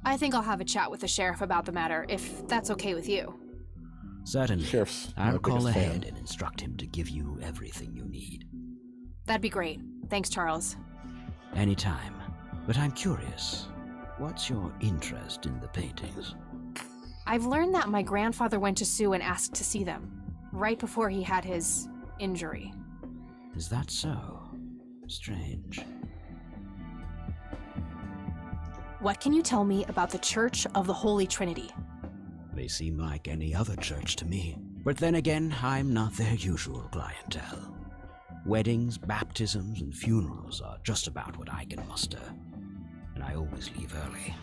S3: I think I'll have a chat with the sheriff about the matter, if that's okay with you.
S17: Certainly.
S1: Sheriff's
S17: I'll
S1: my
S17: call
S1: biggest
S17: ahead
S1: fan.
S17: and instruct him to give you everything you need.
S3: That'd be great. Thanks, Charles.
S17: Anytime. But I'm curious, what's your interest in the paintings?
S3: I've learned that my grandfather went to Sue and asked to see them, right before he had his injury.
S17: Is that so? Strange.
S3: What can you tell me about the Church of the Holy Trinity?
S17: They seem like any other church to me. But then again, I'm not their usual clientele. Weddings, baptisms, and funerals are just about what I can muster. And I always leave early.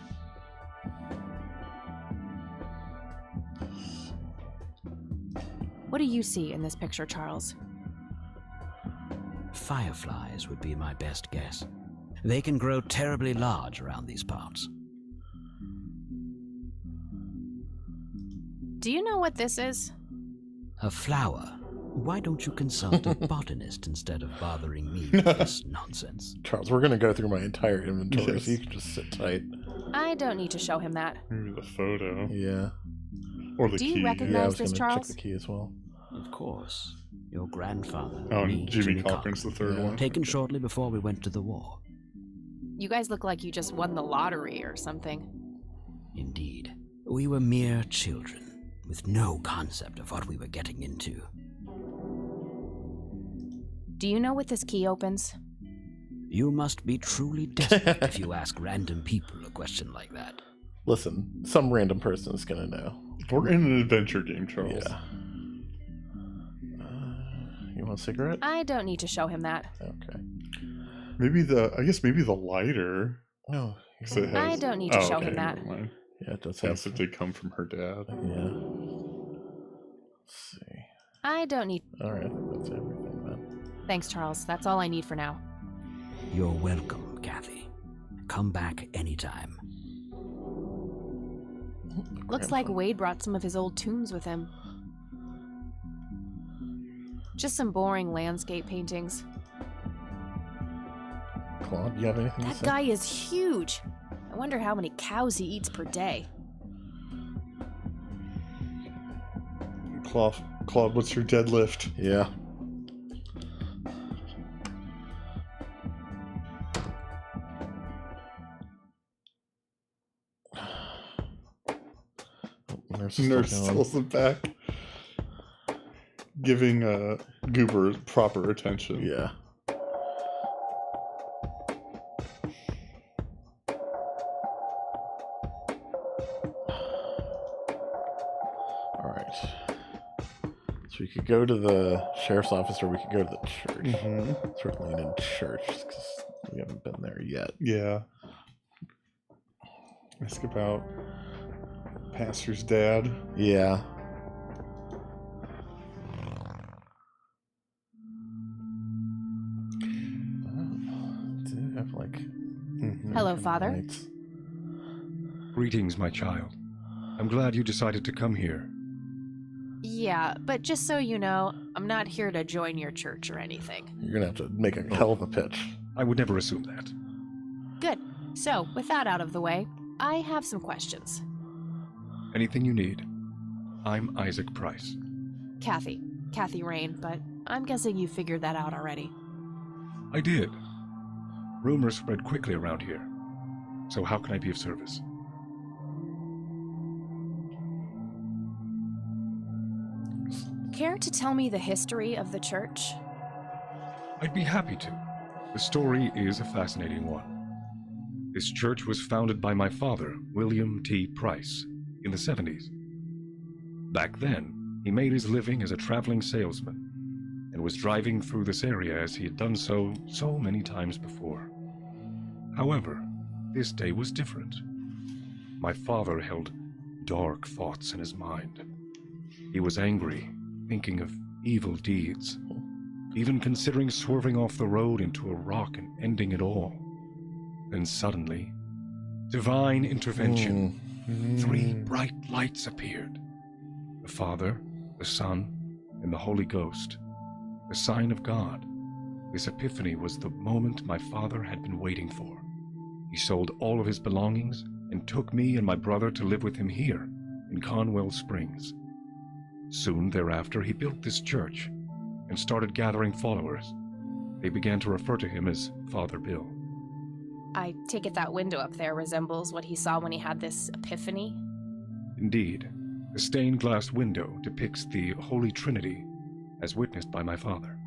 S3: What do you see in this picture, Charles?
S17: Fireflies would be my best guess. They can grow terribly large around these parts.
S3: Do you know what this is?
S17: A flower. Why don't you consult a botanist instead of bothering me with this nonsense?
S1: Charles, we're going to go through my entire inventory,
S2: Yes.
S1: so you can just sit tight.
S3: I don't need to show him that.
S2: Maybe the photo.
S1: Yeah.
S2: Or the
S3: Do
S2: key.
S3: you recognize
S1: Yeah, I was
S3: this,
S1: gonna
S3: Charles?
S1: check the key as well.
S17: Of course. Your grandfather.
S2: Oh,
S17: me,
S2: and Jimmy Cochran's the third one.
S17: Taken shortly before we went to the war.
S3: You guys look like you just won the lottery or something.
S17: Indeed. We were mere children, with no concept of what we were getting into.
S3: Do you know what this key opens?
S17: You must be truly desperate if you ask random people a question like that.
S1: Listen, some random person is going to know.
S2: We're in an adventure game, Charles.
S1: Yeah. You want a cigarette?
S3: I don't need to show him that.
S1: Okay.
S2: Maybe the lighter.
S1: No.
S2: 'Cause it
S3: I
S2: has-
S3: don't need to
S2: oh,
S3: show
S2: okay,
S3: him that.
S2: never mind.
S1: Yeah, it does
S2: I
S1: have.
S2: guess it did come from her dad.
S1: Yeah. Let's see.
S3: I don't need.
S1: All right, I think that's everything then.
S3: Thanks, Charles. That's all I need for now.
S17: You're welcome, Kathy. Come back anytime.
S3: Looks like Wade brought some of his old tombs with him. Just some boring landscape paintings.
S1: Claude, do you have anything to
S3: That
S1: say?
S3: guy is huge. I wonder how many cows he eats per day.
S2: Claude, what's your deadlift?
S1: Yeah. Nurse
S2: Nurse pulls them back, giving Goober proper attention.
S1: Yeah. All right. So we could go to the sheriff's office, or we could go to the church.
S2: Mhm.
S1: Sort of lean in church because we haven't been there yet.
S2: Yeah. Ask about pastor's dad.
S1: Yeah. Do have like.
S3: Hello, Father.
S1: lights.
S18: Greetings, my child. I'm glad you decided to come here.
S3: Yeah, but just so you know, I'm not here to join your church or anything.
S1: You're gonna have to make a hell of a pitch.
S18: I would never assume that.
S3: Good. So, with that out of the way, I have some questions.
S18: Anything you need. I'm Isaac Price.
S3: Kathy Rain, but I'm guessing you figured that out already.
S18: I did. Rumors spread quickly around here. So how can I be of service?
S3: Care to tell me the history of the church?
S18: I'd be happy to. The story is a fascinating one. This church was founded by my father, William T. Price, in the 70s. Back then, he made his living as a traveling salesman and was driving through this area as he had done so many times before. However, this day was different. My father held dark thoughts in his mind. He was angry, thinking of evil deeds, even considering swerving off the road into a rock and ending it all. Then suddenly, divine intervention. 3 bright lights appeared. The Father, the Son, and the Holy Ghost, the sign of God. This epiphany was the moment my father had been waiting for. He sold all of his belongings and took me and my brother to live with him here in Conwell Springs. Soon thereafter, he built this church and started gathering followers. They began to refer to him as Father Bill.
S3: I take it that window up there resembles what he saw when he had this epiphany?
S18: Indeed, the stained glass window depicts the Holy Trinity as witnessed by my father.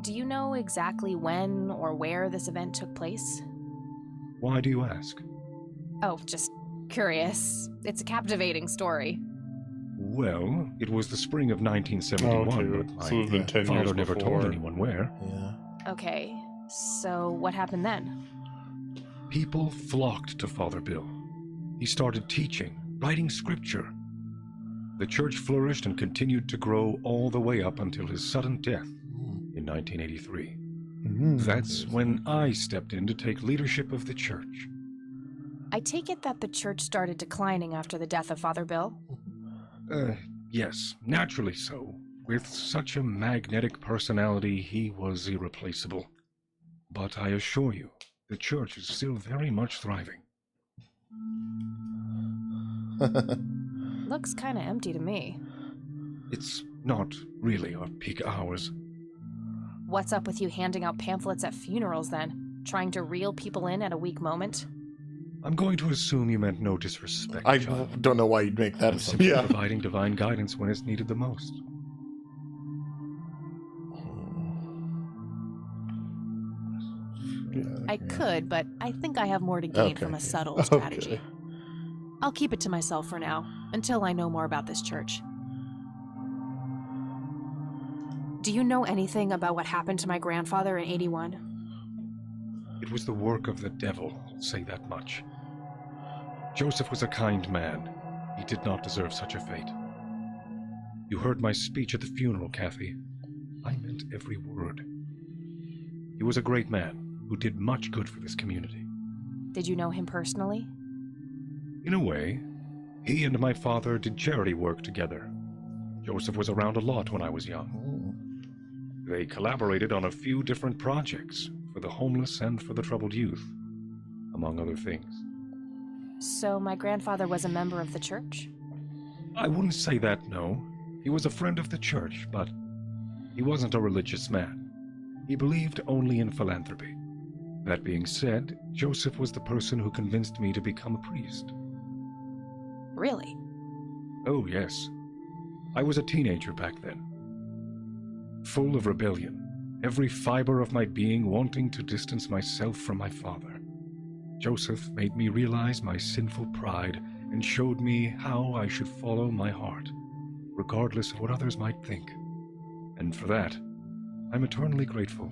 S3: Do you know exactly when or where this event took place?
S18: Why do you ask?
S3: Oh, just curious. It's a captivating story.
S18: Well, it was the spring of 1971, but
S2: So it would've been 10
S18: my
S2: years
S18: father never
S2: before.
S18: told anyone where.
S1: Yeah.
S3: Okay, so what happened then?
S18: People flocked to Father Bill. He started teaching, writing scripture. The church flourished and continued to grow all the way up until his sudden death in 1983. That's when I stepped in to take leadership of the church.
S3: I take it that the church started declining after the death of Father Bill?
S18: Yes, naturally so. With such a magnetic personality, he was irreplaceable. But I assure you, the church is still very much thriving.
S3: Looks kinda empty to me.
S18: It's not really our peak hours.
S3: What's up with you handing out pamphlets at funerals then? Trying to reel people in at a weak moment?
S18: I'm going to assume you meant no disrespect,
S1: I
S18: child.
S1: don't know why you'd make that
S18: I'm simply
S1: assumption.
S18: providing divine guidance when it's needed the most.
S3: I could, but I think I have more to gain from a subtle strategy. I'll keep it to myself for now, until I know more about this church. Do you know anything about what happened to my grandfather in 81?
S18: It was the work of the devil, I'll say that much. Joseph was a kind man. He did not deserve such a fate. You heard my speech at the funeral, Kathy. I meant every word. He was a great man who did much good for this community.
S3: Did you know him personally?
S18: In a way, he and my father did charity work together. Joseph was around a lot when I was young. They collaborated on a few different projects for the homeless and for the troubled youth, among other things.
S3: So my grandfather was a member of the church?
S18: I wouldn't say that, no. He was a friend of the church, but he wasn't a religious man. He believed only in philanthropy. That being said, Joseph was the person who convinced me to become a priest.
S3: Really?
S18: Oh, yes. I was a teenager back then. Full of rebellion, every fiber of my being wanting to distance myself from my father. Joseph made me realize my sinful pride and showed me how I should follow my heart, regardless of what others might think. And for that, I'm eternally grateful.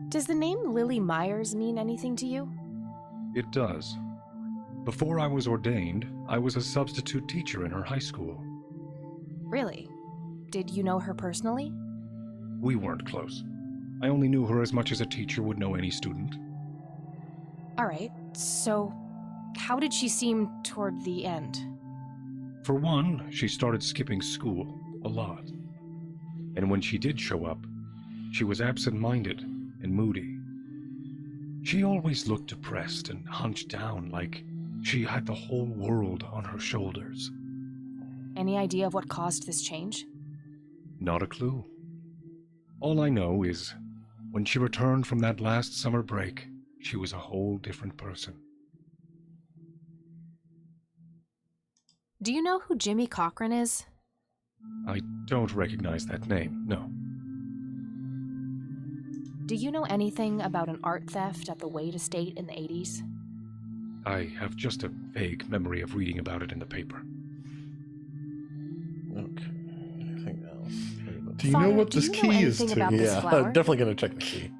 S3: Does the name Lily Myers mean anything to you?
S18: It does. Before I was ordained, I was a substitute teacher in her high school.
S3: Really? Did you know her personally?
S18: We weren't close. I only knew her as much as a teacher would know any student.
S3: Alright, so how did she seem toward the end?
S18: For one, she started skipping school a lot. And when she did show up, she was absent-minded and moody. She always looked depressed and hunched down like she had the whole world on her shoulders.
S3: Any idea of what caused this change?
S18: Not a clue. All I know is, when she returned from that last summer break, she was a whole different person.
S3: Do you know who Jimmy Cochran is?
S18: I don't recognize that name, no.
S3: Do you know anything about an art theft at the Wade estate in the 80s?
S18: I have just a vague memory of reading about it in the paper.
S1: Okay. Anything else?
S2: Do you know what this key is to?
S1: Yeah, I'm definitely gonna check the key.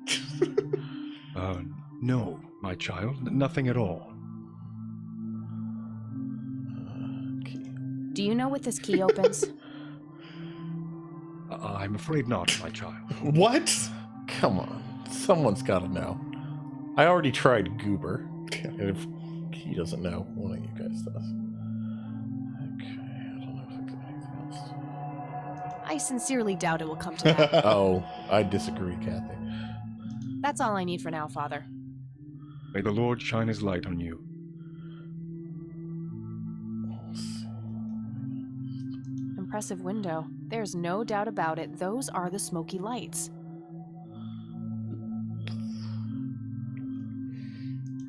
S18: No, my child, nothing at all.
S3: Do you know what this key opens?
S18: I'm afraid not, my child.
S1: What? Come on. Someone's gotta know. I already tried Goober. And if he doesn't know, one of you guys does. Okay, I don't know if there's anything else.
S3: I sincerely doubt it will come to that.
S1: Oh, I disagree, Kathy.
S3: That's all I need for now, Father.
S18: May the Lord shine his light on you.
S3: Impressive window. There's no doubt about it. Those are the smoky lights.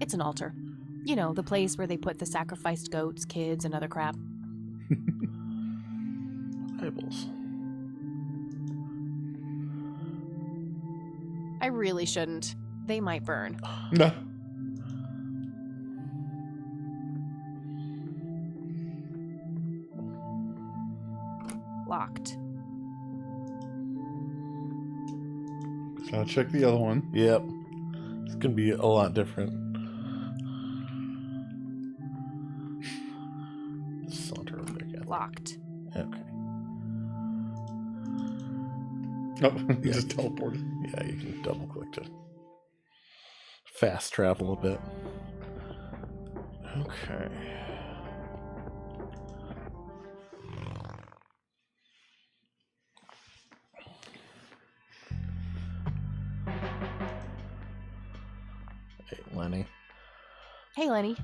S3: It's an altar. You know, the place where they put the sacrificed goats, kids, and other crap.
S1: Bibles.
S3: I really shouldn't. They might burn.
S2: No.
S3: Locked.
S2: Gotta check the other one.
S1: Yep. It's gonna be a lot different. Saunter over there, Kathy.
S3: Locked.
S1: Okay.
S2: Oh, you just teleported.
S1: Yeah, you can double click to fast travel a bit. Okay. Hey, Lenny.
S3: Hey, Lenny.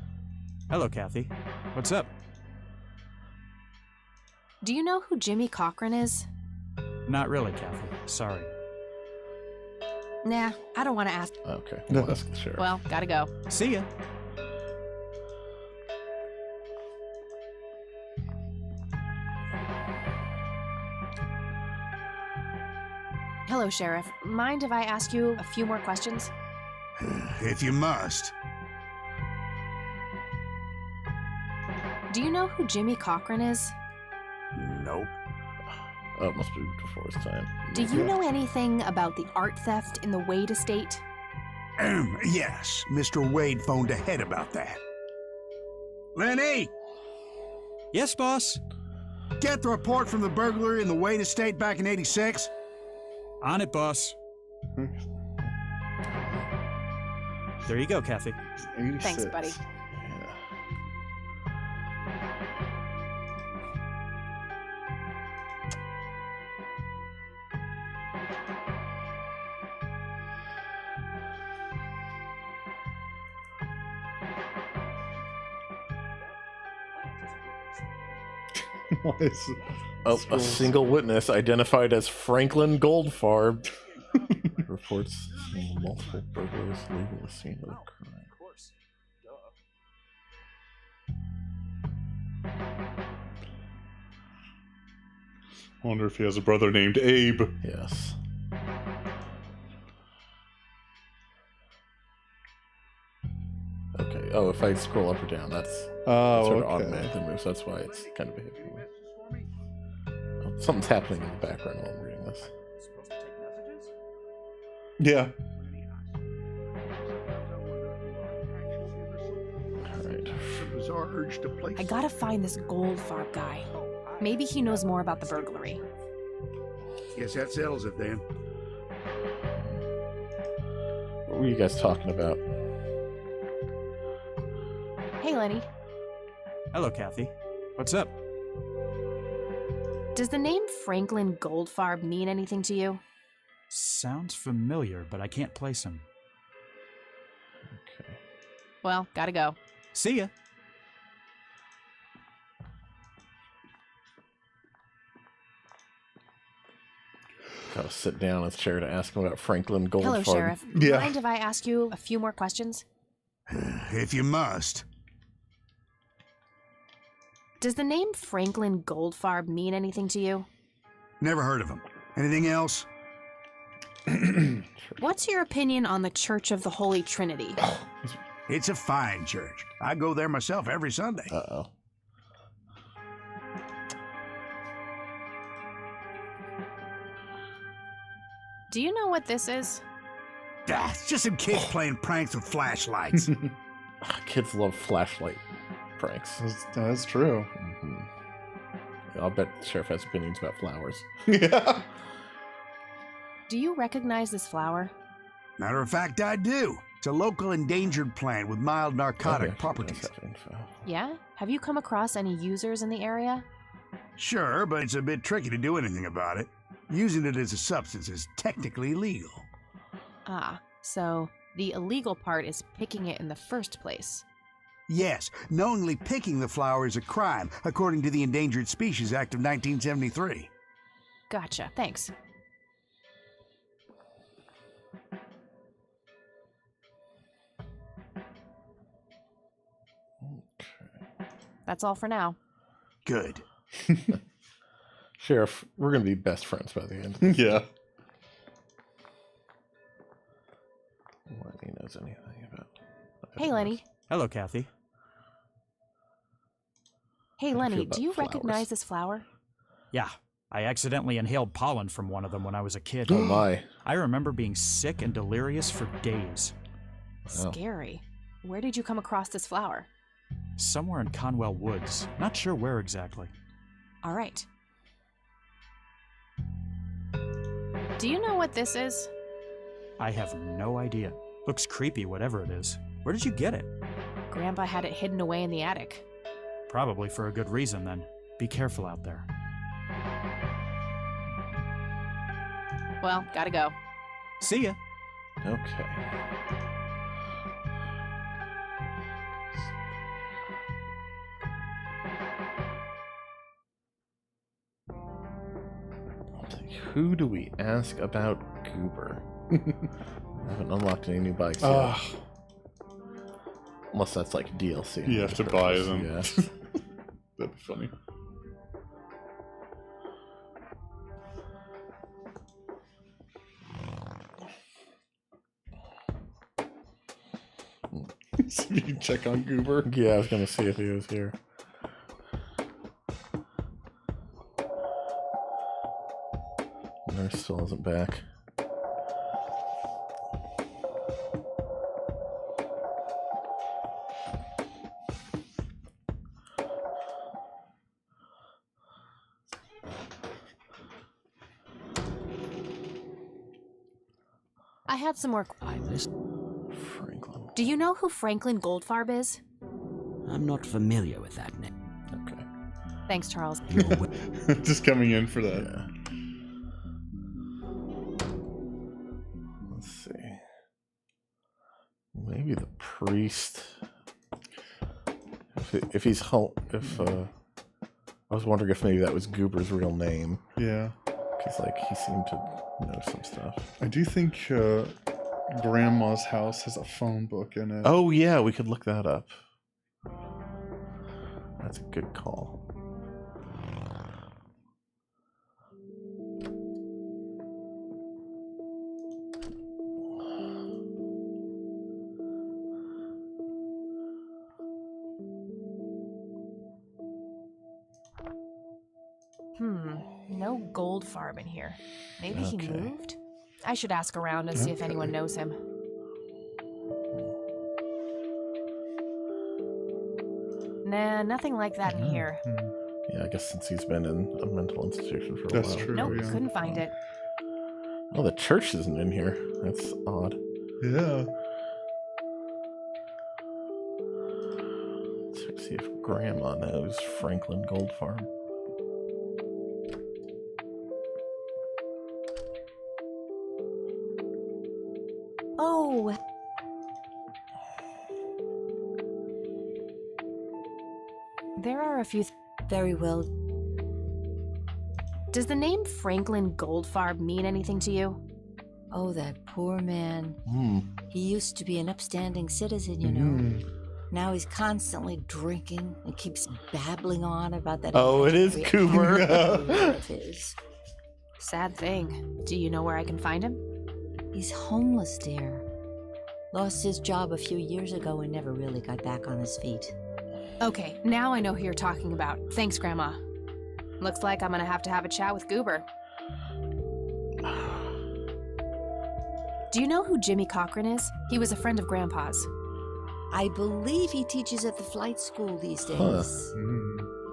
S19: Hello, Kathy. What's up?
S3: Do you know who Jimmy Cochran is?
S19: Not really, Kathy. Sorry.
S3: Nah, I don't want to ask.
S1: Okay, we'll ask the sheriff.
S3: Well, gotta go.
S19: See ya.
S3: Hello, Sheriff. Mind if I ask you a few more questions?
S20: If you must.
S3: Do you know who Jimmy Cochran is?
S20: Nope.
S1: Oh, it must be before his time.
S3: Do you know anything about the art theft in the Wade estate?
S20: Yes, Mr. Wade phoned ahead about that. Lenny!
S19: Yes, boss?
S20: Get the report from the burglary in the Wade estate back in '86?
S19: On it, boss. There you go, Kathy.
S3: Thanks, buddy.
S1: A single witness identified as Franklin Goldfarb reports seeing multiple burglars leaving the scene of the crime.
S2: I wonder if he has a brother named Abe.
S1: Yes. Okay. Oh, if I scroll up or down, that's sort of automatically moves. That's why it's kind of behaving. Oh, something's happening in the background while I'm reading this.
S2: Yeah.
S3: I gotta find this Goldfarb guy. Maybe he knows more about the burglary.
S20: Guess that settles it then.
S1: What were you guys talking about?
S3: Hey, Lenny.
S19: Hello, Kathy. What's up?
S3: Does the name Franklin Goldfarb mean anything to you?
S19: Sounds familiar, but I can't place him.
S1: Okay.
S3: Well, gotta go.
S19: See ya.
S1: Gotta sit down in his chair to ask him about Franklin Goldfarb.
S3: Hello, Sheriff. Mind if I ask you a few more questions?
S20: If you must.
S3: Does the name Franklin Goldfarb mean anything to you?
S20: Never heard of him. Anything else?
S3: What's your opinion on the Church of the Holy Trinity?
S20: It's a fine church. I go there myself every Sunday.
S1: Uh-oh.
S3: Do you know what this is?
S20: It's just some kids playing pranks with flashlights.
S1: Kids love flashlight pranks.
S2: That's true.
S1: I'll bet the sheriff has opinions about flowers.
S2: Yeah.
S3: Do you recognize this flower?
S20: Matter of fact, I do. It's a local endangered plant with mild narcotic
S1: Okay,
S20: properties.
S1: let's have info.
S3: Yeah? Have you come across any users in the area?
S20: Sure, but it's a bit tricky to do anything about it. Using it as a substance is technically legal.
S3: Ah, so the illegal part is picking it in the first place.
S20: Yes, knowingly picking the flower is a crime, according to the Endangered Species Act of 1973.
S3: Gotcha, thanks. That's all for now.
S20: Good.
S1: Sheriff, we're going to be best friends by the end of this.
S2: Yeah.
S1: Lenny knows anything about...
S3: Hey, Lenny.
S19: Hello, Kathy.
S3: Hey,
S1: How do you
S3: Lenny,
S1: feel
S3: do
S1: about
S3: you
S1: flowers?
S3: recognize this flower?
S19: Yeah, I accidentally inhaled pollen from one of them when I was a kid.
S1: Oh my.
S19: I remember being sick and delirious for days.
S3: Scary. Where did you come across this flower?
S19: Somewhere in Conwell Woods. Not sure where exactly.
S3: All right. Do you know what this is?
S19: I have no idea. Looks creepy, whatever it is. Where did you get it?
S3: Grandpa had it hidden away in the attic.
S19: Probably for a good reason, then. Be careful out there.
S3: Well, gotta go.
S19: See ya.
S1: Okay. Who do we ask about Goober? I haven't unlocked any new bikes yet. Unless that's like DLC.
S2: You have to buy them.
S1: Yeah.
S2: That'd be funny. So you can check on Goober.
S1: Yeah, I was gonna see if he was here. Nurse still isn't back.
S3: I had some more.
S17: I missed.
S1: Franklin.
S3: Do you know who Franklin Goldfarb is?
S17: I'm not familiar with that name.
S1: Okay.
S3: Thanks, Charles.
S2: Just coming in for that.
S1: Yeah. Let's see. Maybe the priest. If he's I was wondering if maybe that was Goober's real name.
S2: Yeah.
S1: Because like he seemed to know some stuff.
S2: I do think Grandma's house has a phone book in it.
S1: Oh yeah, we could look that up. That's a good call.
S3: No Goldfarb in here. Maybe he
S1: Okay.
S3: moved? I should ask around and see if anyone knows him. Nah, nothing like that in here.
S1: Yeah, I guess since he's been in a mental institution for a
S2: That's
S1: while.
S2: true.
S3: Nope,
S2: yeah.
S3: couldn't find it.
S1: Oh, the church isn't in here. That's odd.
S2: Yeah.
S1: Let's see if Grandma knows Franklin Goldfarb.
S14: Oh.
S3: There are a few.
S14: Very well.
S3: Does the name Franklin Goldfarb mean anything to you?
S14: Oh, that poor man. He used to be an upstanding citizen, you know. Now he's constantly drinking and keeps babbling on about that.
S1: Oh, it is
S14: imaginary
S1: Cooper.
S14: of his.
S3: Sad thing. Do you know where I can find him?
S14: He's homeless, dear. Lost his job a few years ago and never really got back on his feet.
S3: Okay, now I know who you're talking about. Thanks, Grandma. Looks like I'm gonna have to have a chat with Goober. Do you know who Jimmy Cochran is? He was a friend of Grandpa's.
S14: I believe he teaches at the flight school these days.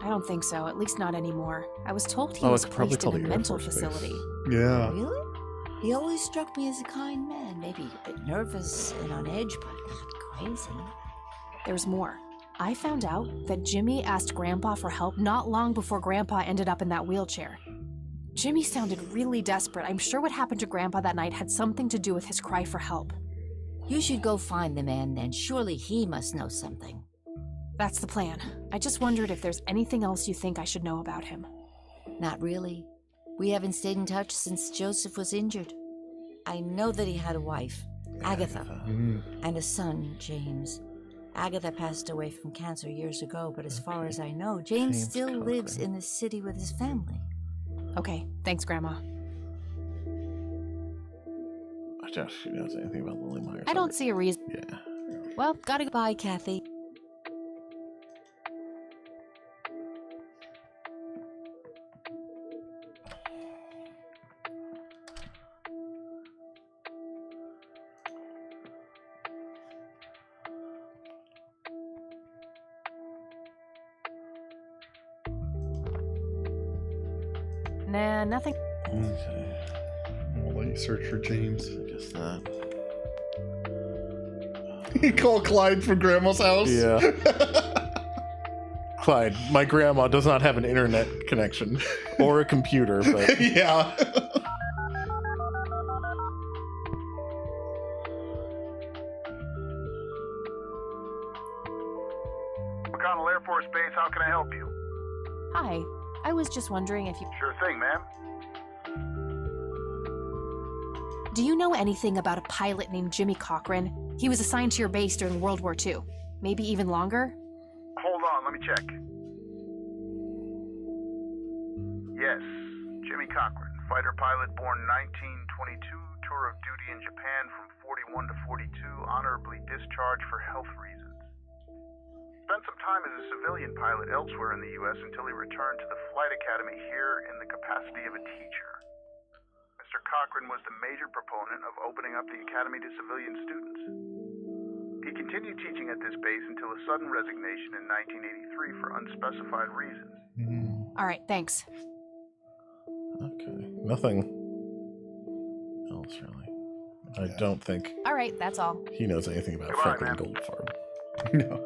S3: I don't think so, at least not anymore. I was told he
S1: Oh,
S3: was
S1: it's probably
S3: placed in
S1: called
S3: a
S1: the Air
S3: mental
S1: Force Base.
S3: facility.
S2: Yeah.
S14: Really? He always struck me as a kind man, maybe a bit nervous and on edge, but not crazy.
S3: There's more. I found out that Jimmy asked Grandpa for help not long before Grandpa ended up in that wheelchair. Jimmy sounded really desperate. I'm sure what happened to Grandpa that night had something to do with his cry for help.
S14: You should go find the man then. Surely he must know something.
S3: That's the plan. I just wondered if there's anything else you think I should know about him.
S14: Not really. We haven't stayed in touch since Joseph was injured. I know that he had a wife, Agatha, and a son, James. Agatha passed away from cancer years ago, but as far as I know, James still lives in the city with his family.
S3: Okay, thanks, Grandma.
S1: I doubt she knows anything about Lily Myers.
S3: I don't see a reason.
S1: Yeah.
S3: Well, gotta go.
S14: Bye, Kathy.
S3: Nah, nothing.
S1: Okay.
S2: I'll let you search for James.
S1: I guess that.
S2: You call Clyde from Grandma's house?
S1: Yeah. Clyde, my grandma does not have an internet connection or a computer, but
S2: yeah.
S9: McConnell Air Force Base, how can I help you?
S3: Hi. I was just wondering if you...
S9: Sure thing, ma'am.
S3: Do you know anything about a pilot named Jimmy Cochran? He was assigned to your base during World War II. Maybe even longer?
S9: Hold on, let me check. Yes, Jimmy Cochran, fighter pilot born 1922, tour of duty in Japan from 41 to 42, honorably discharged for health reasons. Spent some time as a civilian pilot elsewhere in the U.S. until he returned to the Flight Academy here in the capacity of a teacher. Mr. Cochran was the major proponent of opening up the academy to civilian students. He continued teaching at this base until a sudden resignation in 1983 for unspecified reasons.
S3: All right, thanks.
S1: okay. Nothing else, really. I don't think
S3: All right, that's all.
S1: he knows anything about
S9: Goodbye,
S1: Franklin
S9: ma'am.
S1: Goldfarb.
S2: No.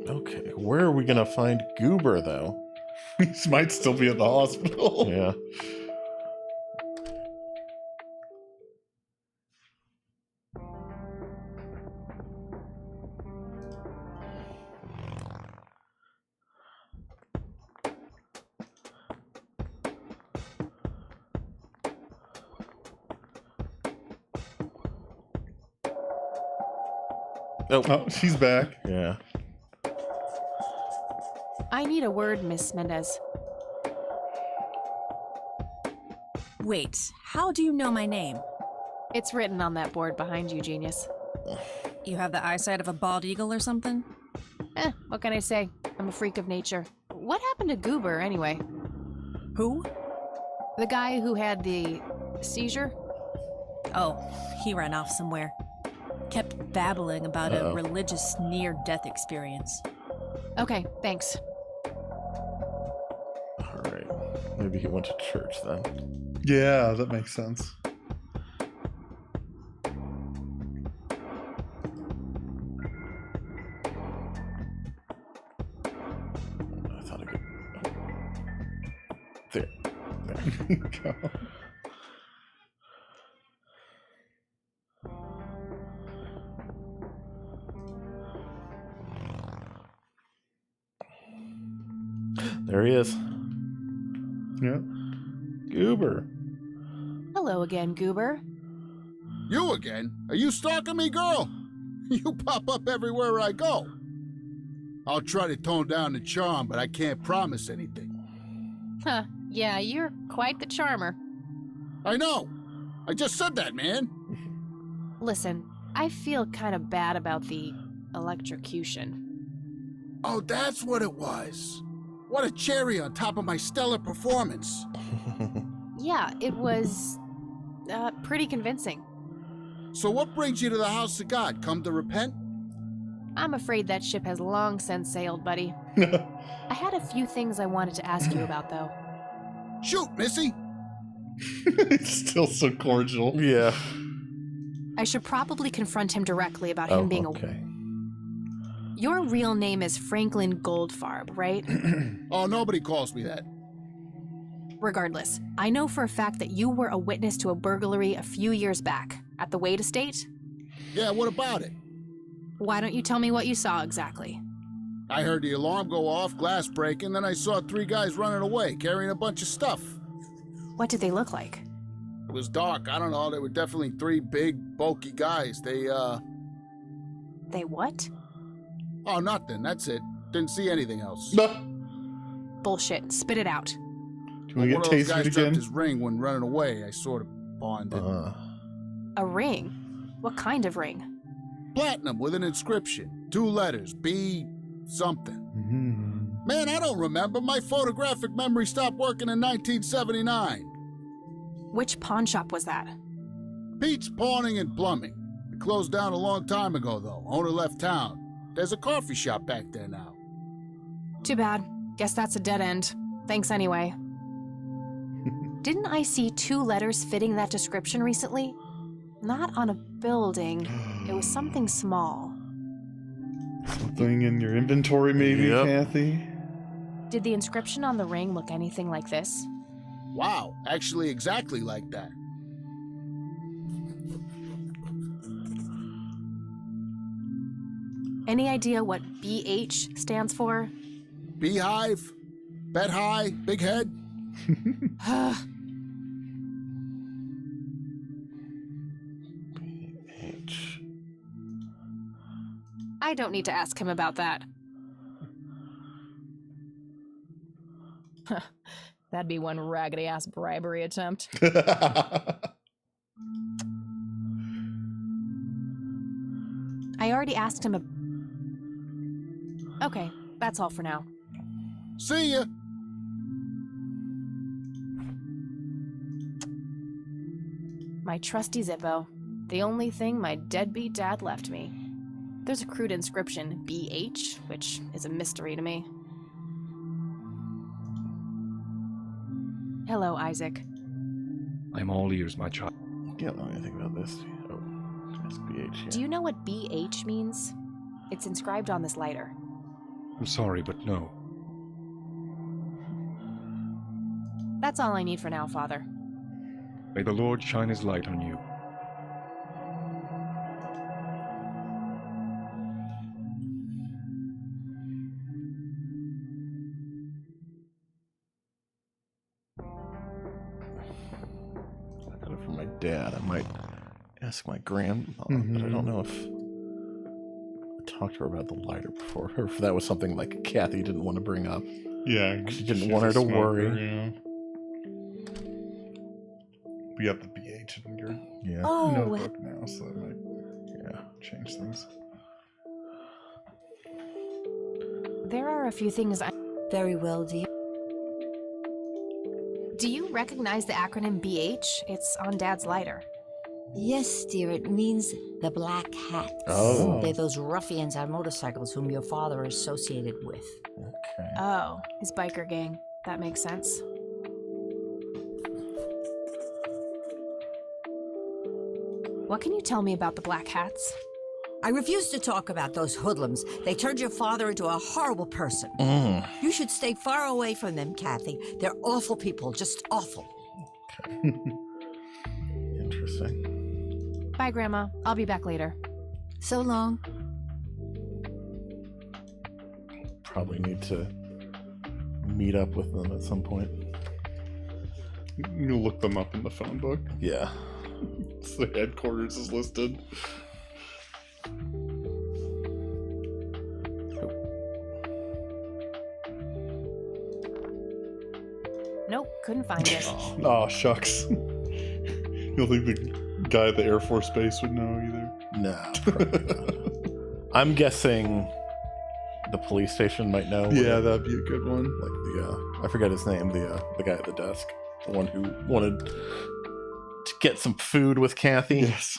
S1: Okay, where are we gonna find Goober, though?
S2: He might still be at the hospital.
S1: Yeah.
S2: Oh, she's back.
S1: Yeah.
S3: I need a word, Miss Mendez.
S16: Wait, how do you know my name?
S3: It's written on that board behind you, genius.
S16: You have the eyesight of a bald eagle or something?
S3: What can I say? I'm a freak of nature. What happened to Goober, anyway?
S16: Who?
S3: The guy who had the seizure?
S16: Oh, he ran off somewhere. Kept babbling about a religious near-death experience.
S3: Okay, thanks.
S1: Alright. Maybe he went to church then.
S2: Yeah, that makes sense.
S1: I thought I could. There.
S2: Go.
S1: There he is.
S2: Yeah.
S1: Goober.
S3: Hello again, Goober.
S15: You again? Are you stalking me, girl? You pop up everywhere I go. I'll try to tone down the charm, but I can't promise anything.
S3: Huh, yeah, you're quite the charmer.
S15: I know. I just said that, man.
S3: Listen, I feel kind of bad about the electrocution.
S15: Oh, that's what it was. What a cherry on top of my stellar performance.
S3: Yeah, it was pretty convincing.
S15: So what brings you to the house of God? Come to repent?
S3: I'm afraid that ship has long since sailed, buddy. I had a few things I wanted to ask you about, though.
S15: Shoot, Missy.
S2: It's still so cordial.
S1: Yeah.
S3: I should probably confront him directly about him being
S1: okay.
S3: Your real name is Franklin Goldfarb, right?
S15: Oh, nobody calls me that.
S3: Regardless, I know for a fact that you were a witness to a burglary a few years back at the Wade Estate.
S15: Yeah, what about it?
S3: Why don't you tell me what you saw exactly?
S15: I heard the alarm go off, glass breaking, then I saw 3 guys running away, carrying a bunch of stuff.
S3: What did they look like?
S15: It was dark, I don't know, they were definitely 3 big, bulky guys. They
S3: what?
S15: Oh, nothing, that's it. Didn't see anything else.
S3: Bullshit, spit it out.
S2: Can we get
S15: one of those
S2: tasered
S15: guys
S2: again?
S15: dropped his ring when running away, I sort of bonded.
S3: A ring? What kind of ring?
S15: Platinum with an inscription. 2 letters, B something. Man, I don't remember. My photographic memory stopped working in 1979.
S3: Which pawn shop was that?
S15: Pete's Pawning and Plumbing. It closed down a long time ago, though. Owner left town. There's a coffee shop back there now.
S3: Too bad. Guess that's a dead end. Thanks anyway. Didn't I see 2 letters fitting that description recently? Not on a building. It was something small.
S2: Something in your inventory, maybe, Kathy?
S3: Did the inscription on the ring look anything like this?
S15: Wow, actually exactly like that.
S3: Any idea what BH stands for?
S15: Beehive? Bet high? Big head?
S3: I don't need to ask him about that.
S8: That'd be one raggedy-ass bribery attempt.
S3: I already asked him Okay, that's all for now.
S15: See ya!
S3: My trusty Zippo. The only thing my deadbeat dad left me. There's a crude inscription, BH, which is a mystery to me. Hello, Isaac.
S18: I'm all ears, my child.
S1: You don't know anything about this. Oh, it's BH. Yeah.
S3: Do you know what BH means? It's inscribed on this lighter.
S18: I'm sorry, but no.
S3: That's all I need for now, Father.
S18: May the Lord shine his light on you.
S1: I got it from my dad. I might ask my grandma, but I don't know if I talked to her about the lighter before, or if that was something like Kathy didn't want to bring up.
S2: Yeah,
S1: she didn't
S2: she's
S1: want her
S2: a
S1: to
S2: smoker,
S1: worry.
S2: Yeah. We got the BH in your
S3: Oh.
S2: notebook now, so that might change things.
S3: There are a few things I...
S14: Very well, dear.
S3: Do you recognize the acronym BH? It's on Dad's lighter.
S14: Yes, dear, it means the Black Hats.
S1: Oh.
S14: They're those ruffians on motorcycles whom your father is associated with.
S1: Okay.
S3: Oh, his biker gang. That makes sense. What can you tell me about the Black Hats?
S14: I refuse to talk about those hoodlums. They turned your father into a horrible person. You should stay far away from them, Kathy. They're awful people, just awful.
S1: Interesting.
S3: Bye, Grandma. I'll be back later.
S14: So long.
S1: Probably need to meet up with them at some point.
S2: You look them up in the phone book.
S1: Yeah.
S2: So the headquarters is listed.
S3: Nope, couldn't find it.
S2: Oh, shucks. You don't think the guy at the Air Force Base would know either?
S1: No. I'm guessing the police station might know.
S2: Yeah, that'd be a good one.
S1: Like the I forget his name, the guy at the desk. The one who wanted to get some food with Kathy.
S2: Yes.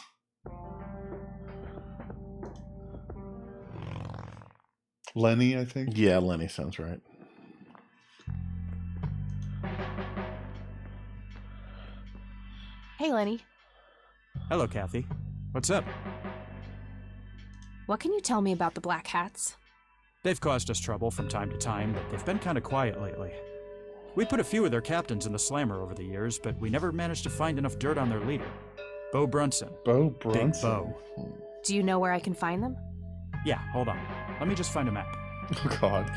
S2: Lenny, I think.
S1: Yeah, Lenny sounds right.
S3: Lenny.
S19: Hello, Kathy. What's up?
S3: What can you tell me about the Black Hats?
S19: They've caused us trouble from time to time, but they've been kind of quiet lately. We put a few of their captains in the slammer over the years, but we never managed to find enough dirt on their leader, Bo Brunson.
S2: Bo Brunson?
S19: Big Bo.
S3: Do you know where I can find them?
S19: Yeah, hold on. Let me just find a map.
S2: Oh, God.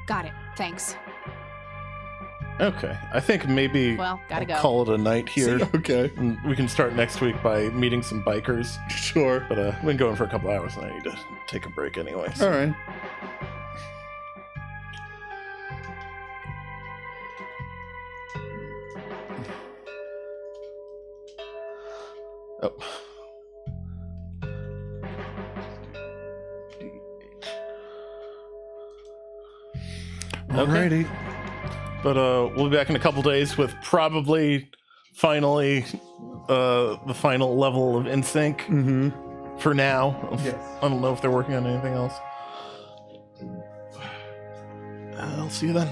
S3: Got it. Thanks.
S1: Okay, I think maybe
S3: Well, gotta
S1: I'll
S3: go.
S1: call it a night here.
S2: See, okay.
S1: And we can start next week by meeting some bikers.
S2: Sure.
S1: But we've been going for a couple hours and I need to take a break anyway. So.
S2: All right.
S1: Oh.
S2: Alrighty.
S1: But we'll be back in a couple days with probably finally the final level of InSync for now.
S2: Yes.
S1: I don't know if they're working on anything else. I'll see you then.